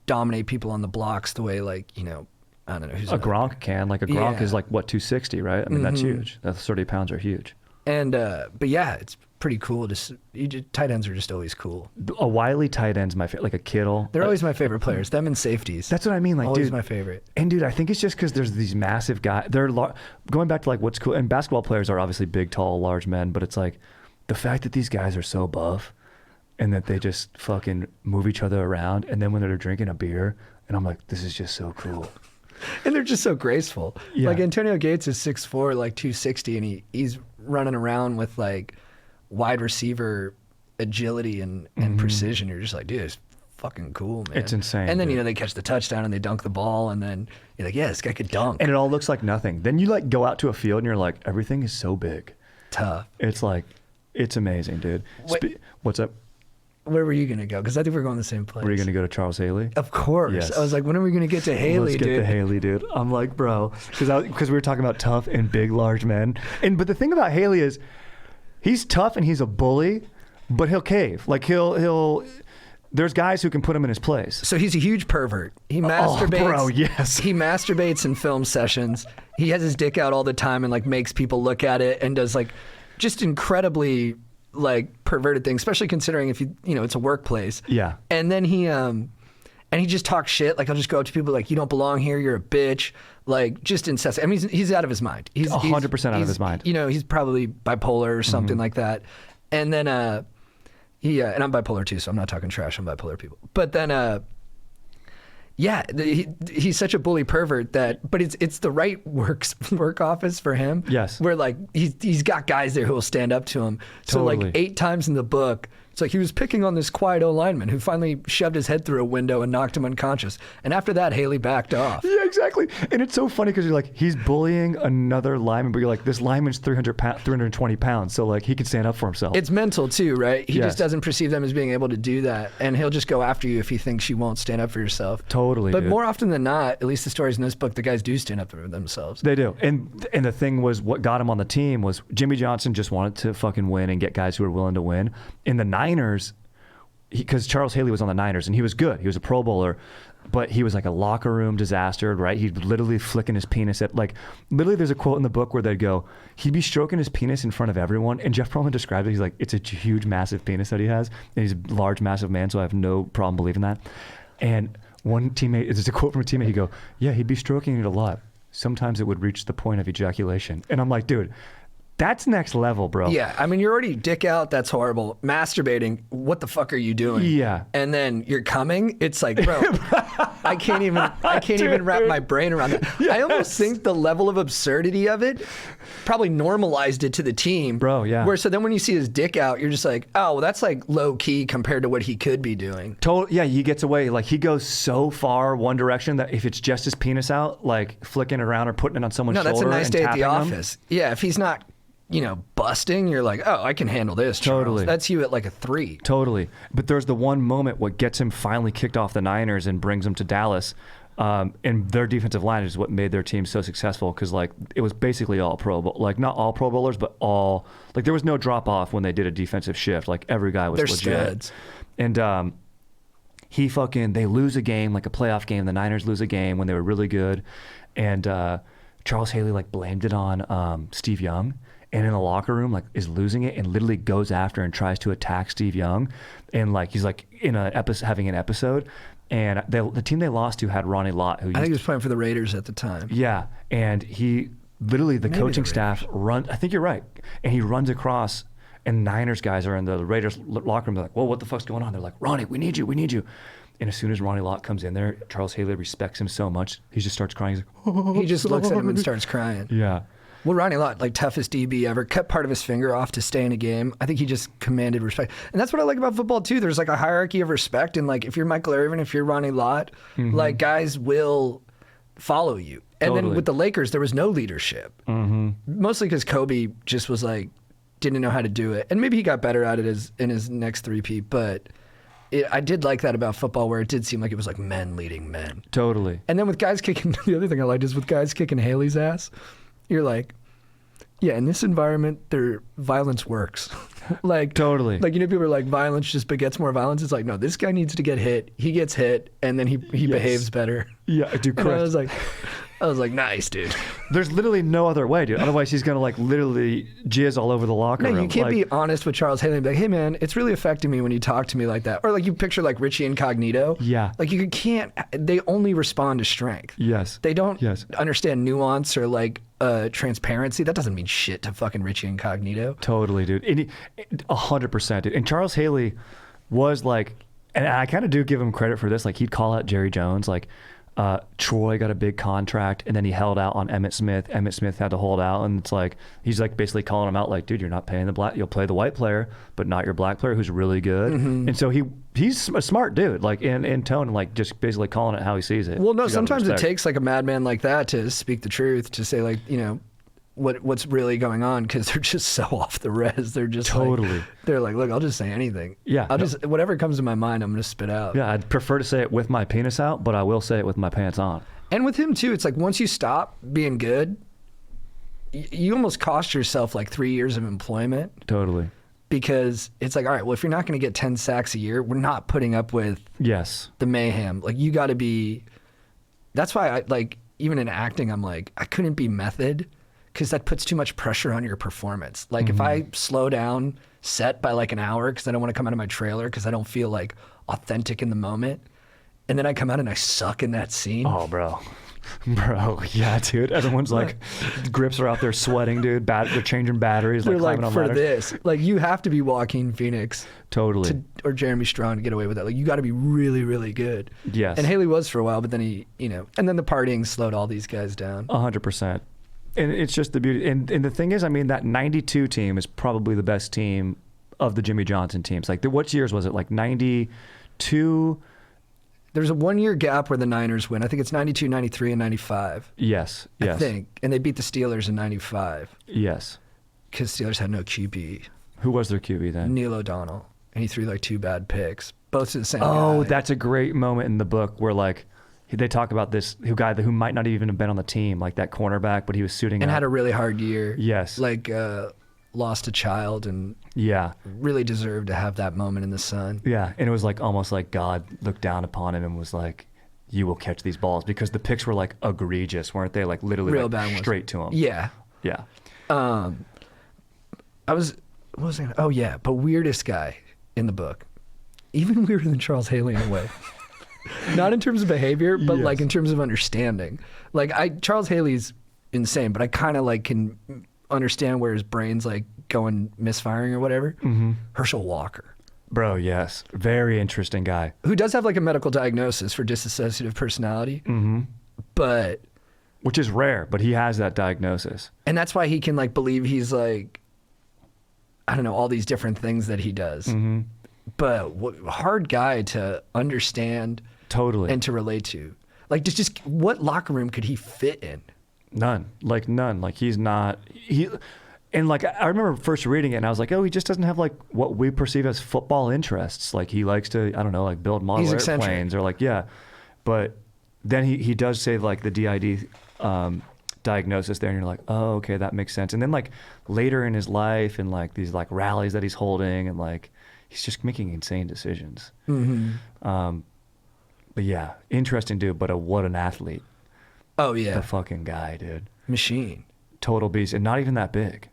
dominate people on the blocks the way like, I don't know. Who's a Gronk can. Like a Gronk is like, what, 260, right? I mean, that's huge. That's 30 pounds are huge. And, but yeah, it's pretty cool. Tight ends are just always cool. A wily tight end's my favorite, like a Kittle. They're always my favorite players. Them and safeties. That's what I mean. Like, always dude, my favorite. And dude, I think it's just because there's these massive guys. They're going back to like what's cool. And basketball players are obviously big, tall, large men. But it's like the fact that these guys are so buff and that they just fucking move each other around. And then when they're drinking a beer, and I'm like, this is just so cool. And they're just so graceful. Yeah. Like Antonio Gates is 6'4", like 260, and he's running around with like wide receiver agility and precision. You're just like, dude, it's fucking cool, man. It's insane. And then, dude. they catch the touchdown and they dunk the ball, and then you're like, yeah, this guy could dunk. And it all looks like nothing. Then you like go out to a field and you're like, everything is so big. Tough. It's like, it's amazing, dude. What's up? Where were you going to go? Because I think we're going the same place. Were you going to go to Charles Haley? Of course. Yes. I was like, when are we going to get to Haley, Let's get dude? to Haley, dude. I'm like, bro, because we were talking about tough and big, large men. But the thing about Haley is, he's tough and he's a bully, but he'll cave. Like he'll. There's guys who can put him in his place. So he's a huge pervert. He masturbates. Oh, bro, yes. He masturbates in film sessions. He has his dick out all the time and like makes people look at it and does like just incredibly like perverted things, especially considering if it's a workplace. Yeah. And then he just talks shit. Like he'll just go up to people like, you don't belong here. You're a bitch. Like just incessant. I mean, he's out of his mind. He's 100% out of his mind. He's probably bipolar or something like that. And then, and I'm bipolar too, so I'm not talking trash on bipolar people. But then, he's such a bully pervert but it's the right work office for him. Yes. Where like he's got guys there who will stand up to him. So Totally. like 8 times in the book, it's like he was picking on this quiet old lineman who finally shoved his head through a window and knocked him unconscious. And after that, Haley backed off. Yeah, exactly. And it's so funny because you're like, he's bullying another lineman, but you're like, this lineman's 320 pounds, so like he can stand up for himself. It's mental too, right? He Yes. just doesn't perceive them as being able to do that, and he'll just go after you if he thinks you won't stand up for yourself. Totally, But dude. more often than not, at least the stories in this book, the guys do stand up for themselves. They do. And the thing was, what got him on the team was Jimmy Johnson just wanted to fucking win and get guys who were willing to win. In the Niners, because Charles Haley was on the Niners and he was good. He was a Pro Bowler, but he was like a locker room disaster, right? He'd literally flicking his penis at, like, literally there's a quote in the book where they'd go, he'd be stroking his penis in front of everyone. And Jeff Pearlman described it. He's like, it's a huge, massive penis that he has. And he's a large, massive man, so I have no problem believing that. And one teammate, there's a quote from a teammate, he'd go, yeah, he'd be stroking it a lot. Sometimes it would reach the point of ejaculation. And I'm like, dude, that's next level, bro. Yeah, I mean, you're already dick out. That's horrible. Masturbating. What the fuck are you doing? Yeah. And then you're coming. It's like, bro, I can't even wrap my brain around that. Yes. I almost think the level of absurdity of it probably normalized it to the team. Bro, yeah. Where so then when you see his dick out, you're just like, oh, well, that's like low key compared to what he could be doing. Yeah, he gets away. Like, he goes so far one direction that if it's just his penis out, like flicking it around or putting it on someone's No, shoulder. that's a nice and day at the tapping them. office. Yeah, if he's not, busting, you're like, oh, I can handle this, Charles. Totally. That's you at like a 3. Totally. But there's the one moment what gets him finally kicked off the Niners and brings him to Dallas. And their defensive line is what made their team so successful because, like, it was basically all Pro Bowl. Like, not all Pro Bowlers, but all. Like, there was no drop off when they did a defensive shift. Like, every guy was They're legit. studs. And they lose a game, like a playoff game. The Niners lose a game when they were really good. And Charles Haley, like, blamed it on Steve Young. And in the locker room, like, is losing it and literally goes after and tries to attack Steve Young. And, like, he's, like, in an having an episode. And the team they lost to had Ronnie Lott, who I think he was playing for the Raiders at the time. yeah, and he literally the Maybe coaching the staff I think you're right, and he runs across, and Niners guys are in the Raiders locker room. They're like, "Whoa, what the fuck's going on?" They're like, "Ronnie, we need you." And as soon as Ronnie Lott comes in there, Charles Haley respects him so much, he just starts crying. He's like, "Oh, He just looks at him and starts crying. yeah. Well, Ronnie Lott, like toughest DB ever, cut part of his finger off to stay in a game. I think he just commanded respect. And that's what I like about football, too. There's like a hierarchy of respect. And like if you're Michael Irvin, if you're Ronnie Lott, like guys will follow you. And then Totally. with the Lakers, there was no leadership. Mostly because Kobe just was like, didn't know how to do it. And maybe he got better at it in his next three-peat. But I did like that about football where it did seem like it was like men leading men. Totally. And then with guys kicking, the other thing I liked is with guys kicking Haley's ass, you're like, yeah, in this environment, their violence works. Like Totally. Like people are like, violence just begets more violence. It's like, no, this guy needs to get hit. He gets hit, and then he behaves better. Yeah, dude, And correct. I was like, nice, dude. There's literally no other way, dude. Otherwise, he's gonna like literally jizz all over the locker No, room. you can't Like, be honest with Charles Haley and be like, hey, man, it's really affecting me when you talk to me like that. Or like you picture like Richie Incognito. Yeah. Like you can't, they only respond to strength. Yes. They don't Yes. understand nuance or like transparency. That doesn't mean shit to fucking Richie Incognito. Totally, dude. 100%, dude. And Charles Haley was like, and I kind of do give him credit for this. Like, he'd call out Jerry Jones. Like, Troy got a big contract, and then he held out on Emmitt Smith. Emmitt Smith had to hold out, and it's like he's like basically calling him out, like, dude, you're not paying the black. You'll play the white player, but not your black player who's really good. And so he's a smart dude, like in tone, and like just basically calling it how he sees it. Well, no, You gotta sometimes it respect. takes like a madman like that to speak the truth, to say like, what's really going on, because they're just so off the res. They're just Totally. like, they're like, look, I'll just say anything. Yeah, I'll no. just, whatever comes to my mind, I'm going to spit out. Yeah, I'd prefer to say it with my penis out, but I will say it with my pants on. And with him too, it's like once you stop being good, you almost cost yourself like 3 years of employment, Totally. because it's like, all right, well, if you're not going to get 10 sacks a year, we're not putting up with Yes. the mayhem. Like you got to be, that's why I like, even in acting, I'm like, I couldn't be method, because that puts too much pressure on your performance. Like if I slow down set by like an hour because I don't want to come out of my trailer because I don't feel like authentic in the moment, and then I come out and I suck in that scene. Oh, bro. Bro, yeah, dude. Everyone's like, grips are out there sweating, dude. They're changing batteries, They're like like, climbing on for ladders. this, like you have to be Joaquin Phoenix Totally. or Jeremy Strong to get away with that. Like you got to be really, really good. Yes. And Haley was for a while, but then he, and then the partying slowed all these guys down. 100%. And it's just the beauty. And the thing is, I mean, that 92 team is probably the best team of the Jimmy Johnson teams. Like, what years was it? Like 92? There's a 1 year gap where the Niners win. I think it's 92, 93, and 95. Yes. I think. And they beat the Steelers in 95 Yes. because Steelers had no QB. Who was their QB then? Neil O'Donnell. And he threw like 2 bad picks. Both to the same Oh, guy. that's a great moment in the book where, like, they talk about this guy who might not even have been on the team, like that cornerback, but he was suiting And up. had a really hard year. Yes. Like lost a child and Yeah. really deserved to have that moment in the sun. Yeah. And it was like almost like God looked down upon him and was like, you will catch these balls, because the picks were like egregious, weren't they? Like literally Real like, bad ones. straight to him. Yeah. Yeah. What was I? Oh yeah, but weirdest guy in the book, even weirder than Charles Haley in a way. Not in terms of behavior, but Yes. like in terms of understanding. Like Charles Haley's insane, but I kind of like can understand where his brain's like going misfiring or whatever. Herschel Walker. Bro, yes. Very interesting guy. Who does have like a medical diagnosis for dissociative personality. But... Which is rare, but he has that diagnosis. And that's why he can like believe he's like, I don't know, all these different things that he does. But hard guy to understand. Totally. And to relate to. Like just what locker room could he fit in? None. Like he's not, and like I remember first reading it and I was like, oh, he just doesn't have like what we perceive as football interests. Like he likes to, I don't know, like build model airplanes or like, yeah. But then he does say like the DID diagnosis there and you're like, oh, okay, that makes sense. And then like later in his life and like these like rallies that he's holding and like he's just making insane decisions. But yeah, interesting dude, but what an athlete. Oh yeah. The fucking guy, dude. Machine. Total beast and not even that big.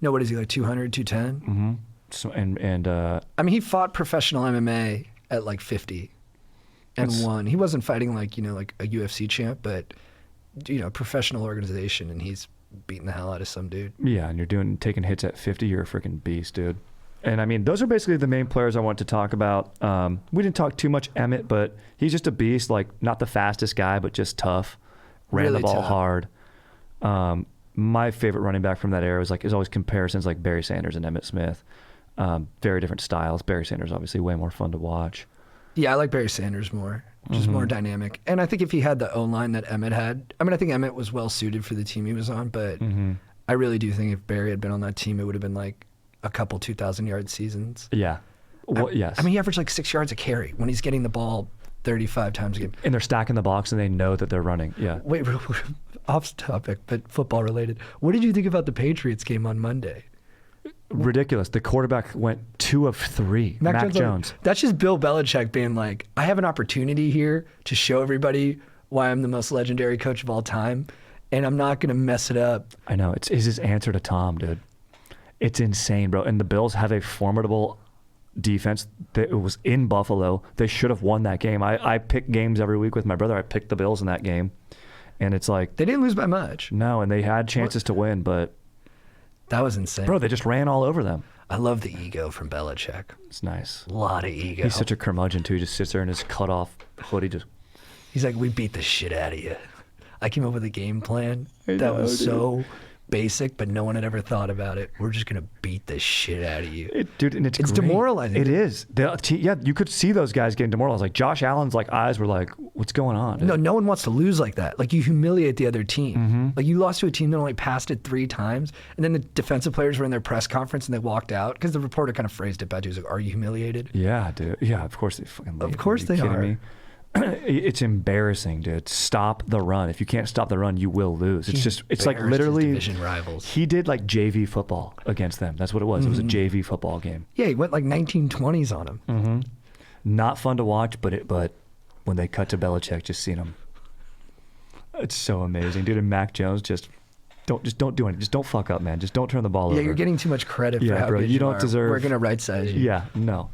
No, what is he, like 200, 210? So, I mean, he fought professional MMA at like 50 and won. He wasn't fighting like, you know, like a UFC champ, but, you know, professional organization, and he's beating the hell out of some dude. Yeah, and you're taking hits at 50, you're a freaking beast, dude. And I mean, those are basically the main players I want to talk about. We didn't talk too much Emmitt, but he's just a beast, like not the fastest guy, but just tough. Ran Really the ball tough. hard. My favorite running back from that era is always comparisons like Barry Sanders and Emmitt Smith. Very different styles. Barry Sanders obviously way more fun to watch. Yeah, I like Barry Sanders more, just more dynamic. And I think if he had the O-line that Emmitt had, I mean, I think Emmitt was well suited for the team he was on, but I really do think if Barry had been on that team, it would have been like a couple 2,000-yard seasons. Yeah. Well, yes. I mean, he averaged like 6 yards a carry when he's getting the ball 35 times a game. And they're stacking the box and they know that they're running. Yeah. Wait, off topic, but football related. What did you think about the Patriots game on Monday? Ridiculous. The quarterback went 2 of 3. Mac Jones. That's just Bill Belichick being like, I have an opportunity here to show everybody why I'm the most legendary coach of all time, and I'm not going to mess it up. I know. It's his answer to Tom, dude. It's insane, bro. And the Bills have a formidable defense. It was in Buffalo. They should have won that game. I pick games every week with my brother. I picked the Bills in that game. And it's like... They didn't lose by much. No, and they had chances to win, but... That was insane. Bro, they just ran all over them. I love the ego from Belichick. It's nice. A lot of ego. He's such a curmudgeon, too. He just sits there in his cut-off hoodie. He's like, we beat the shit out of you. I came up with a game plan that was so basic, but no one had ever thought about it. We're just going to beat the shit out of you. Dude, and it's great. demoralizing. It is. Yeah, you could see those guys getting demoralized. Like, Josh Allen's like eyes were like, what's going on? Dude? No one wants to lose like that. Like, you humiliate the other team. Like, you lost to a team that only passed it 3 times, and then the defensive players were in their press conference and they walked out because the reporter kind of phrased it bad. He was like, are you humiliated? Yeah, dude. Yeah, of course they fucking leave. Of course they are. Me? It's embarrassing, dude. Stop the run. If you can't stop the run, you will lose. It's like literally division rivals. He did like JV football against them. That's what it was. It was a JV football game. Yeah, he went like 1920s on him. Not fun to watch, but when they cut to Belichick, just seeing him, it's so amazing, dude. And Mac Jones just don't do anything. Just don't fuck up, man. Just don't turn the ball over. Yeah, you're getting too much credit for how good you don't deserve. We're gonna right size you. Yeah, no.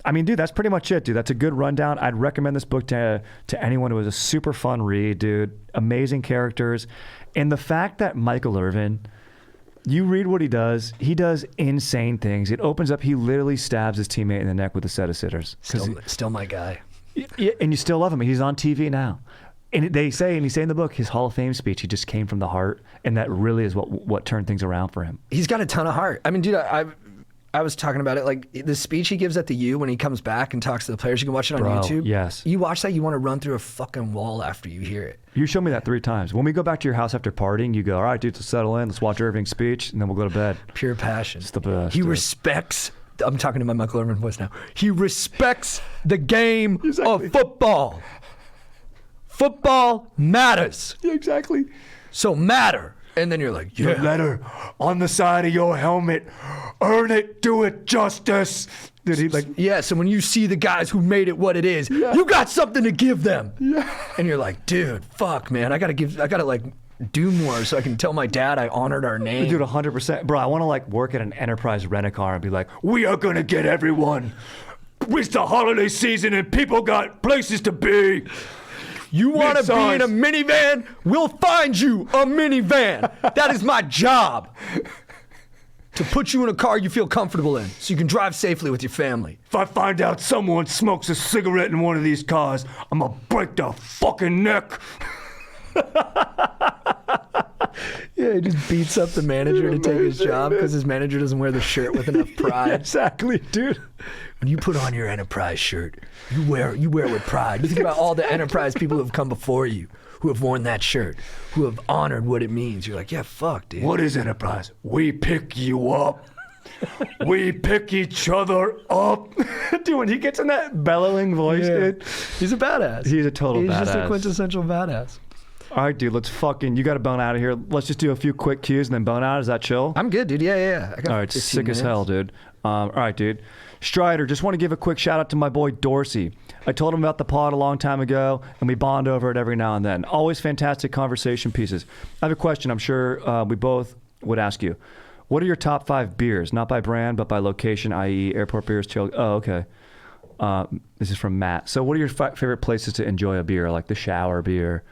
I mean, dude, that's pretty much it, dude. That's a good rundown. I'd recommend this book to anyone who was a super fun read, dude. Amazing characters. And the fact that Michael Irvin, you read what he does insane things. It opens up, he literally stabs his teammate in the neck with a set of sitters. Still my guy. Yeah, and you still love him. He's on TV now. And they say, and he say in the book, his Hall of Fame speech, he just came from the heart. And that really is what turned things around for him. He's got a ton of heart. I mean, dude, I was talking about it, like the speech he gives at the U when he comes back and talks to the players. You can watch it on YouTube. Yes. You watch that, you want to run through a fucking wall after you hear it. You showed me that 3 times. When we go back to your house after partying, you go, all right, dude, let's settle in. Let's watch Irving's speech, and then we'll go to bed. Pure passion. It's the best. He respects, I'm talking to my Michael Irvin voice now. He respects the game of football. Football matters. Yeah, exactly. So matter. And then you're like, yeah. The letter on the side of your helmet. Earn it, do it justice. Did he like? Yeah, so when you see the guys who made it what it is, you got something to give them. Yeah. And you're like, dude, fuck, man, I gotta like do more so I can tell my dad I honored our name. Dude, 100%. Bro, I want to like work at an Enterprise rent-a-car and be like, we are gonna get everyone. It's the holiday season and people got places to be. You want to be in a minivan? We'll find you a minivan. That is my job. to put you in a car you feel comfortable in so you can drive safely with your family. If I find out someone smokes a cigarette in one of these cars, I'm gonna break their fucking neck. Yeah, he just beats up the manager to take his job because his manager doesn't wear the shirt with enough pride. Exactly, dude. When you put on your Enterprise shirt, you wear it with pride. You think about all the Enterprise people who have come before you, who have worn that shirt, who have honored what it means. You're like, yeah, fuck, dude. What is Enterprise? We pick you up. We pick each other up. Dude, when he gets in that bellowing voice, dude. He's a badass. He's a total badass. He's just a quintessential badass. All right, dude, let's fucking, you got to bone out of here. Let's just do a few quick cues and then bone out. Is that chill? I'm good, dude. Yeah. I got all right, 15 sick minutes. as hell, dude. All right, dude. Strider, just want to give a quick shout out to my boy Dorsey. I told him about the pod a long time ago, and we bond over it every now and then. Always fantastic conversation pieces. I have a question I'm sure we both would ask you. What are your top 5 beers? Not by brand, but by location, i.e. airport beers, chill. Oh, okay. This is from Matt. So what are your favorite places to enjoy a beer, like the shower beer?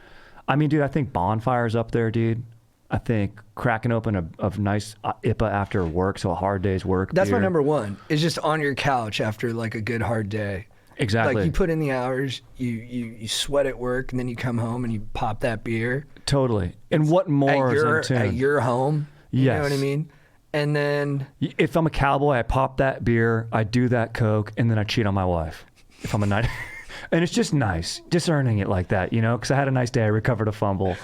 I mean, dude, I think Bonfire's up there, dude. I think cracking open a nice IPA after work, so a hard day's work. That's beer. my number one. Is just on your couch after like a good hard day. Exactly. Like you put in the hours, you sweat at work, and then you come home and you pop that beer. Totally. And what more is in tune? At your home. Yes. You know what I mean? And then if I'm a cowboy, I pop that beer, I do that Coke, and then I cheat on my wife. If I'm a night. And it's just nice, just earning it like that, you know, because I had a nice day. I recovered a fumble.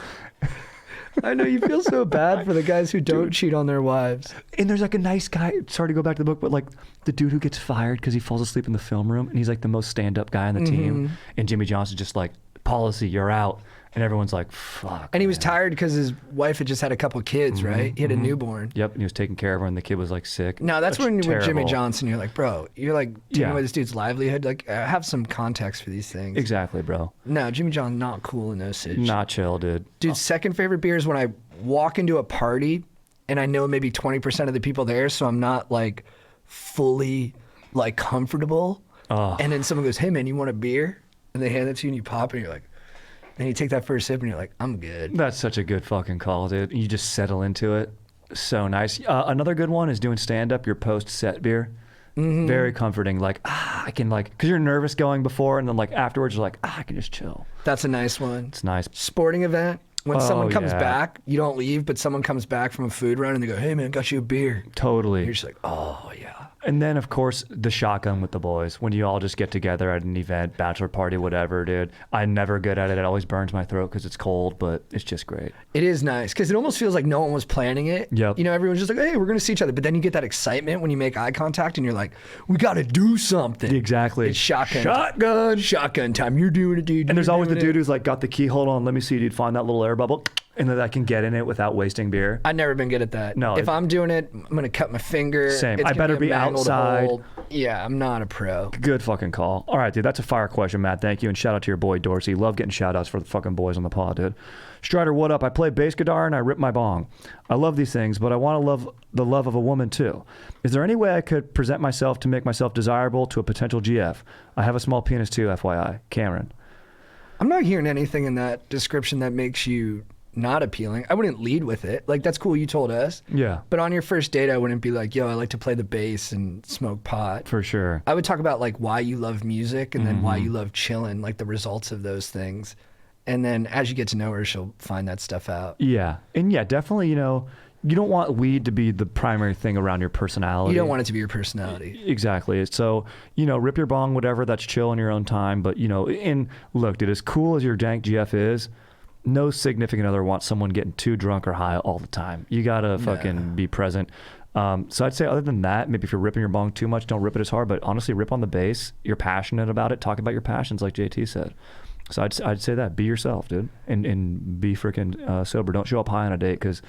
I know you feel so bad for the guys who don't cheat on their wives. And there's like a nice guy, sorry to go back to the book, but like the dude who gets fired because he falls asleep in the film room, and he's like the most stand-up guy on the team. And Jimmy Johnson's just like, policy, you're out. And everyone's like, fuck. And he was tired because his wife had just had a couple kids, right? He had a newborn. Yep, and he was taking care of her, and the kid was like sick. No, that's when with Jimmy terrible. Johnson, you're like, bro, you're like taking away this dude's livelihood. Like, have some context for these things. Exactly, bro. No, Jimmy John's not cool in those situations. Not chill, dude. Dude, second favorite beer is when I walk into a party and I know maybe 20% of the people there, so I'm not like fully like comfortable. And then someone goes, hey man, you want a beer? And they hand it to you and you pop it and you're like, and you take that first sip and you're like, I'm good. That's such a good fucking call, dude. You just settle into it. So nice. Another good one is doing stand-up, your post-set beer. Very comforting. Like, I can like, because you're nervous going before, and then like afterwards you're like, I can just chill. That's a nice one. It's nice. Sporting event. When someone comes yeah. back, you don't leave, but someone comes back from a food run and they go, hey man, got you a beer. Totally. You're just like, oh yeah. And then, of course, the shotgun with the boys. When you all just get together at an event, bachelor party, whatever, dude. I'm never good at it. It always burns my throat because it's cold, but it's just great. It is nice because it almost feels like no one was planning it. Yep. You know, everyone's just like, hey, we're going to see each other. But then you get that excitement when you make eye contact and you're like, we got to do something. Exactly. It's shotgun. Shotgun. Shotgun time. You're doing it, dude. And there's You're always the doing dude it. who's like, got the key, hold on, let me see, dude, find that little air bubble. And then I can get in it without wasting beer. I've never been good at that. No, if I'm doing it, I'm going to cut my finger. Same. It's I gonna better a be mangled outside. hole. Yeah, I'm not a pro. Good fucking call. All right, dude, that's a fire question, Matt. Thank you. And shout out to your boy, Dorsey. Love getting shout outs for the fucking boys on the pod, dude. Strider, what up? I play bass guitar and I rip my bong. I love these things, but I want to love the love of a woman too. Is there any way I could present myself to make myself desirable to a potential GF? I have a small penis too, FYI. Cameron. I'm not hearing anything in that description that makes you not appealing. I wouldn't lead with it. Like, that's cool, you told us. Yeah. But on your first date, I wouldn't be like, yo, I like to play the bass and smoke pot. For sure. I would talk about like why you love music and then why you love chilling, like the results of those things. And then as you get to know her, she'll find that stuff out. Yeah. And yeah, definitely, you know, you don't want weed to be the primary thing around your personality. You don't want it to be your personality. Exactly. So, you know, rip your bong, whatever, that's chill in your own time. But, you know, and look, dude, as cool as your Dank GF is, no significant other wants someone getting too drunk or high all the time. You gotta fucking be present. So I'd say other than that, maybe if you're ripping your bong too much, don't rip it as hard, but honestly, rip on the bass. You're passionate about it. Talk about your passions like JT said. So I'd say that. Be yourself, dude. And be freaking sober. Don't show up high on a date, because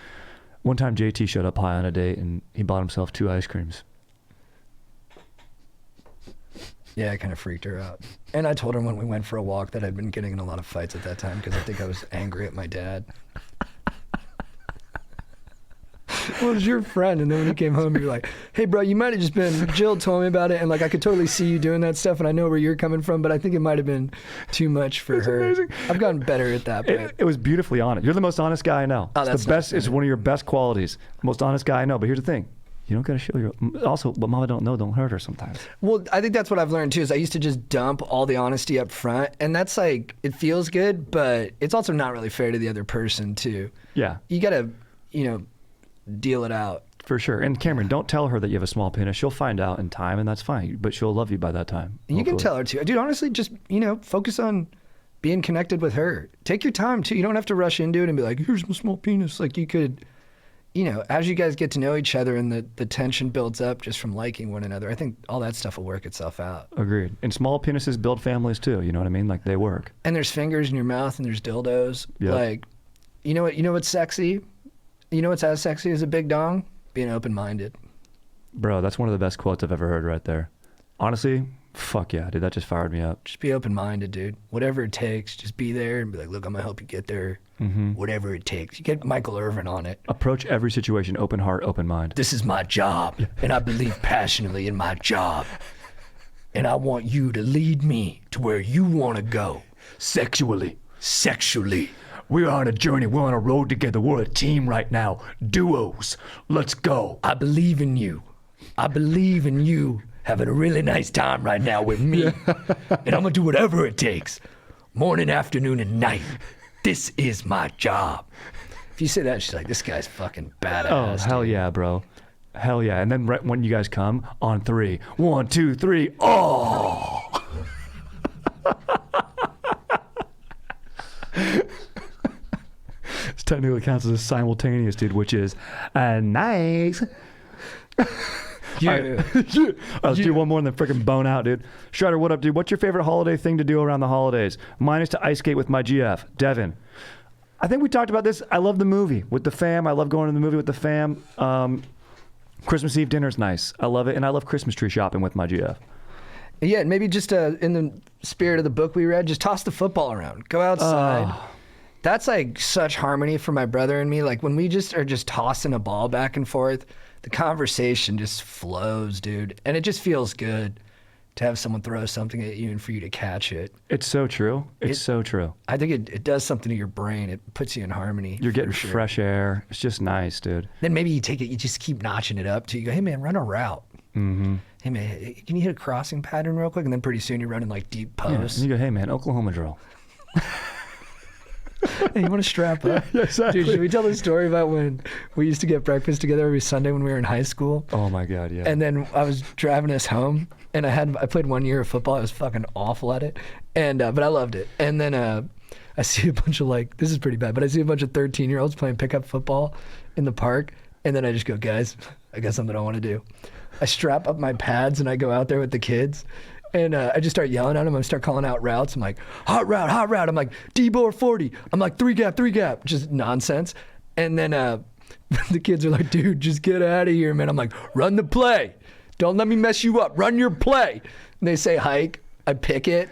one time JT showed up high on a date and he bought himself 2 ice creams. Yeah, I kind of freaked her out. And I told her when we went for a walk that I'd been getting in a lot of fights at that time because I think I was angry at my dad. Well, it was your friend, and then when he came home, you're like, hey, bro, you might have just been, Jill told me about it, and like I could totally see you doing that stuff, and I know where you're coming from, but I think it might have been too much for her. Amazing. I've gotten better at that. But It was beautifully honest. You're the most honest guy I know. Oh, It's that's the best. nice. It's one of your best qualities. Most honest guy I know. But here's the thing. You don't gotta show your. Also, what mama don't know don't hurt her sometimes. Well, I think that's what I've learned too. Is I used to just dump all the honesty up front, and that's like it feels good, but it's also not really fair to the other person too. Yeah, You gotta, deal it out. for sure. And Cameron, don't tell her that you have a small penis. She'll find out in time, and that's fine. But she'll love you by that time. You can hopefully. tell her too, dude. Honestly, just focus on being connected with her. Take your time too. You don't have to rush into it and be like, "Here's my small penis." Like you could. As you guys get to know each other and the tension builds up just from liking one another, I think all that stuff will work itself out. Agreed. And small penises build families too. You know what I mean? Like they work. And there's fingers in your mouth and there's dildos. Yep. Like, you know what's sexy? You know what's as sexy as a big dong? Being open-minded. Bro, that's one of the best quotes I've ever heard right there. Honestly, fuck yeah, dude. That just fired me up. Just be open-minded, dude. Whatever it takes, just be there and be like, look, I'm gonna help you get there. Whatever it takes. You get Michael Irvin on it. Approach every situation, open heart, open mind. This is my job, and I believe passionately in my job. And I want you to lead me to where you want to go. Sexually. Sexually. We're on a journey. We're on a road together. We're a team right now. Duos. Let's go. I believe in you. I believe in you having a really nice time right now with me. And I'm going to do whatever it takes. Morning, afternoon, and night. This is my job. If you say that, she's like, this guy's fucking badass. Oh, hell dude. yeah, bro. Hell yeah. And then right when you guys come, on 3. 1, 2, 3. Oh! This technically counts as a simultaneous, dude, which is nice. Yeah. Let's do one more and then freaking bone out, dude. Strider, what up, dude? What's your favorite holiday thing to do around the holidays? Mine is to ice skate with my GF, Devin. I think we talked about this. I love the movie with the fam. I love going to the movie with the fam. Christmas Eve dinner's nice. I love it. And I love Christmas tree shopping with my GF. Yeah, and maybe just in the spirit of the book we read, just toss the football around. Go outside. That's like such harmony for my brother and me. Like when we just are just tossing a ball back and forth, the conversation just flows, dude. And it just feels good to have someone throw something at you and for you to catch it. It's so true. It's so true. I think it does something to your brain. It puts you in harmony. You're getting for sure. fresh air. It's just nice, dude. Then maybe you take it, you just keep notching it up till you go, hey man, run a route. Mm-hmm. Hey man, can you hit a crossing pattern real quick? And then pretty soon you're running like deep Yeah. posts. And you go, hey man, Oklahoma drill. Hey, you want to strap up? Yeah, exactly. Dude, should we tell the story about when we used to get breakfast together every Sunday when we were in high school? Oh my God, yeah. And then I was driving us home, and I played 1 year of football. I was fucking awful at it, and but I loved it. And then I see a bunch of this is pretty bad, but I see a bunch of 13-year-olds playing pickup football in the park, and then I just go, guys, I got something I want to do. I strap up my pads and I go out there with the kids. And I just start yelling at them. I start calling out routes. I'm like, hot route, hot route. I'm like, D-bore 40. I'm like, three gap. Just nonsense. And then the kids are like, dude, just get out of here, man. I'm like, run the play. Don't let me mess you up. Run your play. And they say hike. I pick it.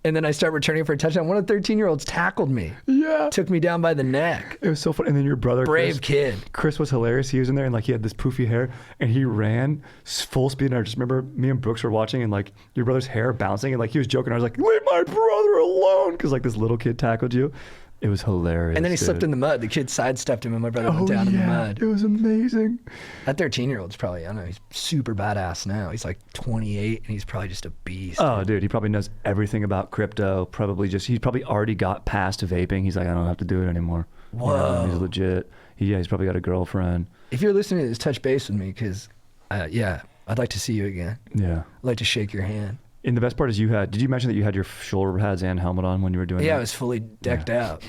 And then I start returning for a touchdown. One of the 13-year-olds tackled me. Yeah. Took me down by the neck. It was so funny. And then your brother, Brave kid. Chris was hilarious. He was in there and he had this poofy hair and he ran full speed. And I just remember me and Brooks were watching and your brother's hair bouncing and he was joking. I was like, leave my brother alone. Because this little kid tackled you. It was hilarious. And then he slipped in the mud. The kid sidestepped him and my brother went down in the mud. It was amazing. That 13-year-old's probably, I don't know, he's super badass now. He's like 28 and he's probably just a beast. Oh, dude, he probably knows everything about crypto. He's probably already got past vaping. He's like, I don't have to do it anymore. Whoa. He's legit. He's probably got a girlfriend. If you're listening to this, touch base with me because, I'd like to see you again. Yeah. I'd like to shake your hand. And the best part is did you mention that you had your shoulder pads and helmet on when you were doing that? Yeah, I was fully decked out.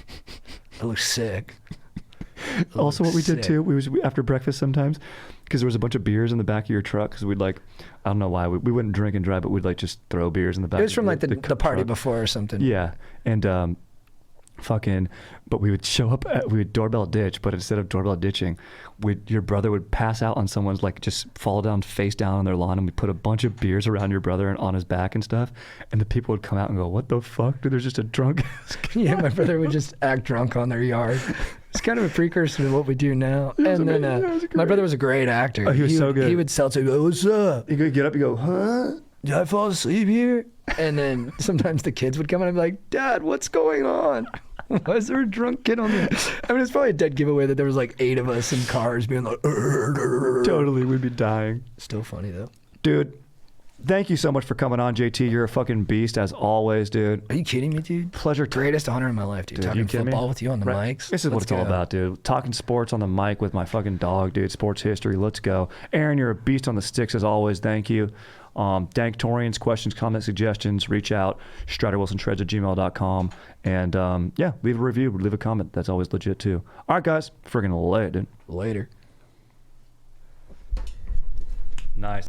I look sick. Also, what we did too, after breakfast sometimes, because there was a bunch of beers in the back of your truck, because we'd I don't know why, we wouldn't drink and drive, but we'd just throw beers in the back. It was from the party truck. before or something. Yeah, and but we would show up, we would doorbell ditch, but instead of doorbell ditching, your brother would pass out on someone's, just fall down face down on their lawn, and we put a bunch of beers around your brother and on his back and stuff, and the people would come out and go, what the fuck, dude, there's just a drunk ass guy. Yeah, my brother would just act drunk on their yard. It's kind of a precursor to what we do now. And then my brother was a great actor. Oh, he was so good. He would sell to go, what's up? You could get up and go, huh? Did I fall asleep here? And then sometimes the kids would come and I'd be like, Dad, what's going on? Why is there a drunk kid on there? I mean, it's probably a dead giveaway that there was like 8 of us in cars being like, Totally, we'd be dying. Still funny though. Dude, thank you so much for coming on, JT. You're a fucking beast as always, dude. Are you kidding me, dude? Pleasure. Greatest honor in my life, dude. Dude, Talking you kidding me? football with you on the mics. This is what it's all about, dude. Talking sports on the mic with my fucking dog, dude. Sports history. Let's go. Aaron, you're a beast on the sticks as always. Thank you. Dank Torians, questions, comments, suggestions, reach out. StriderWilsonShreds@gmail.com. And yeah, leave a review, leave a comment. That's always legit too. All right, guys. Friggin' lay it, dude. Later. Nice.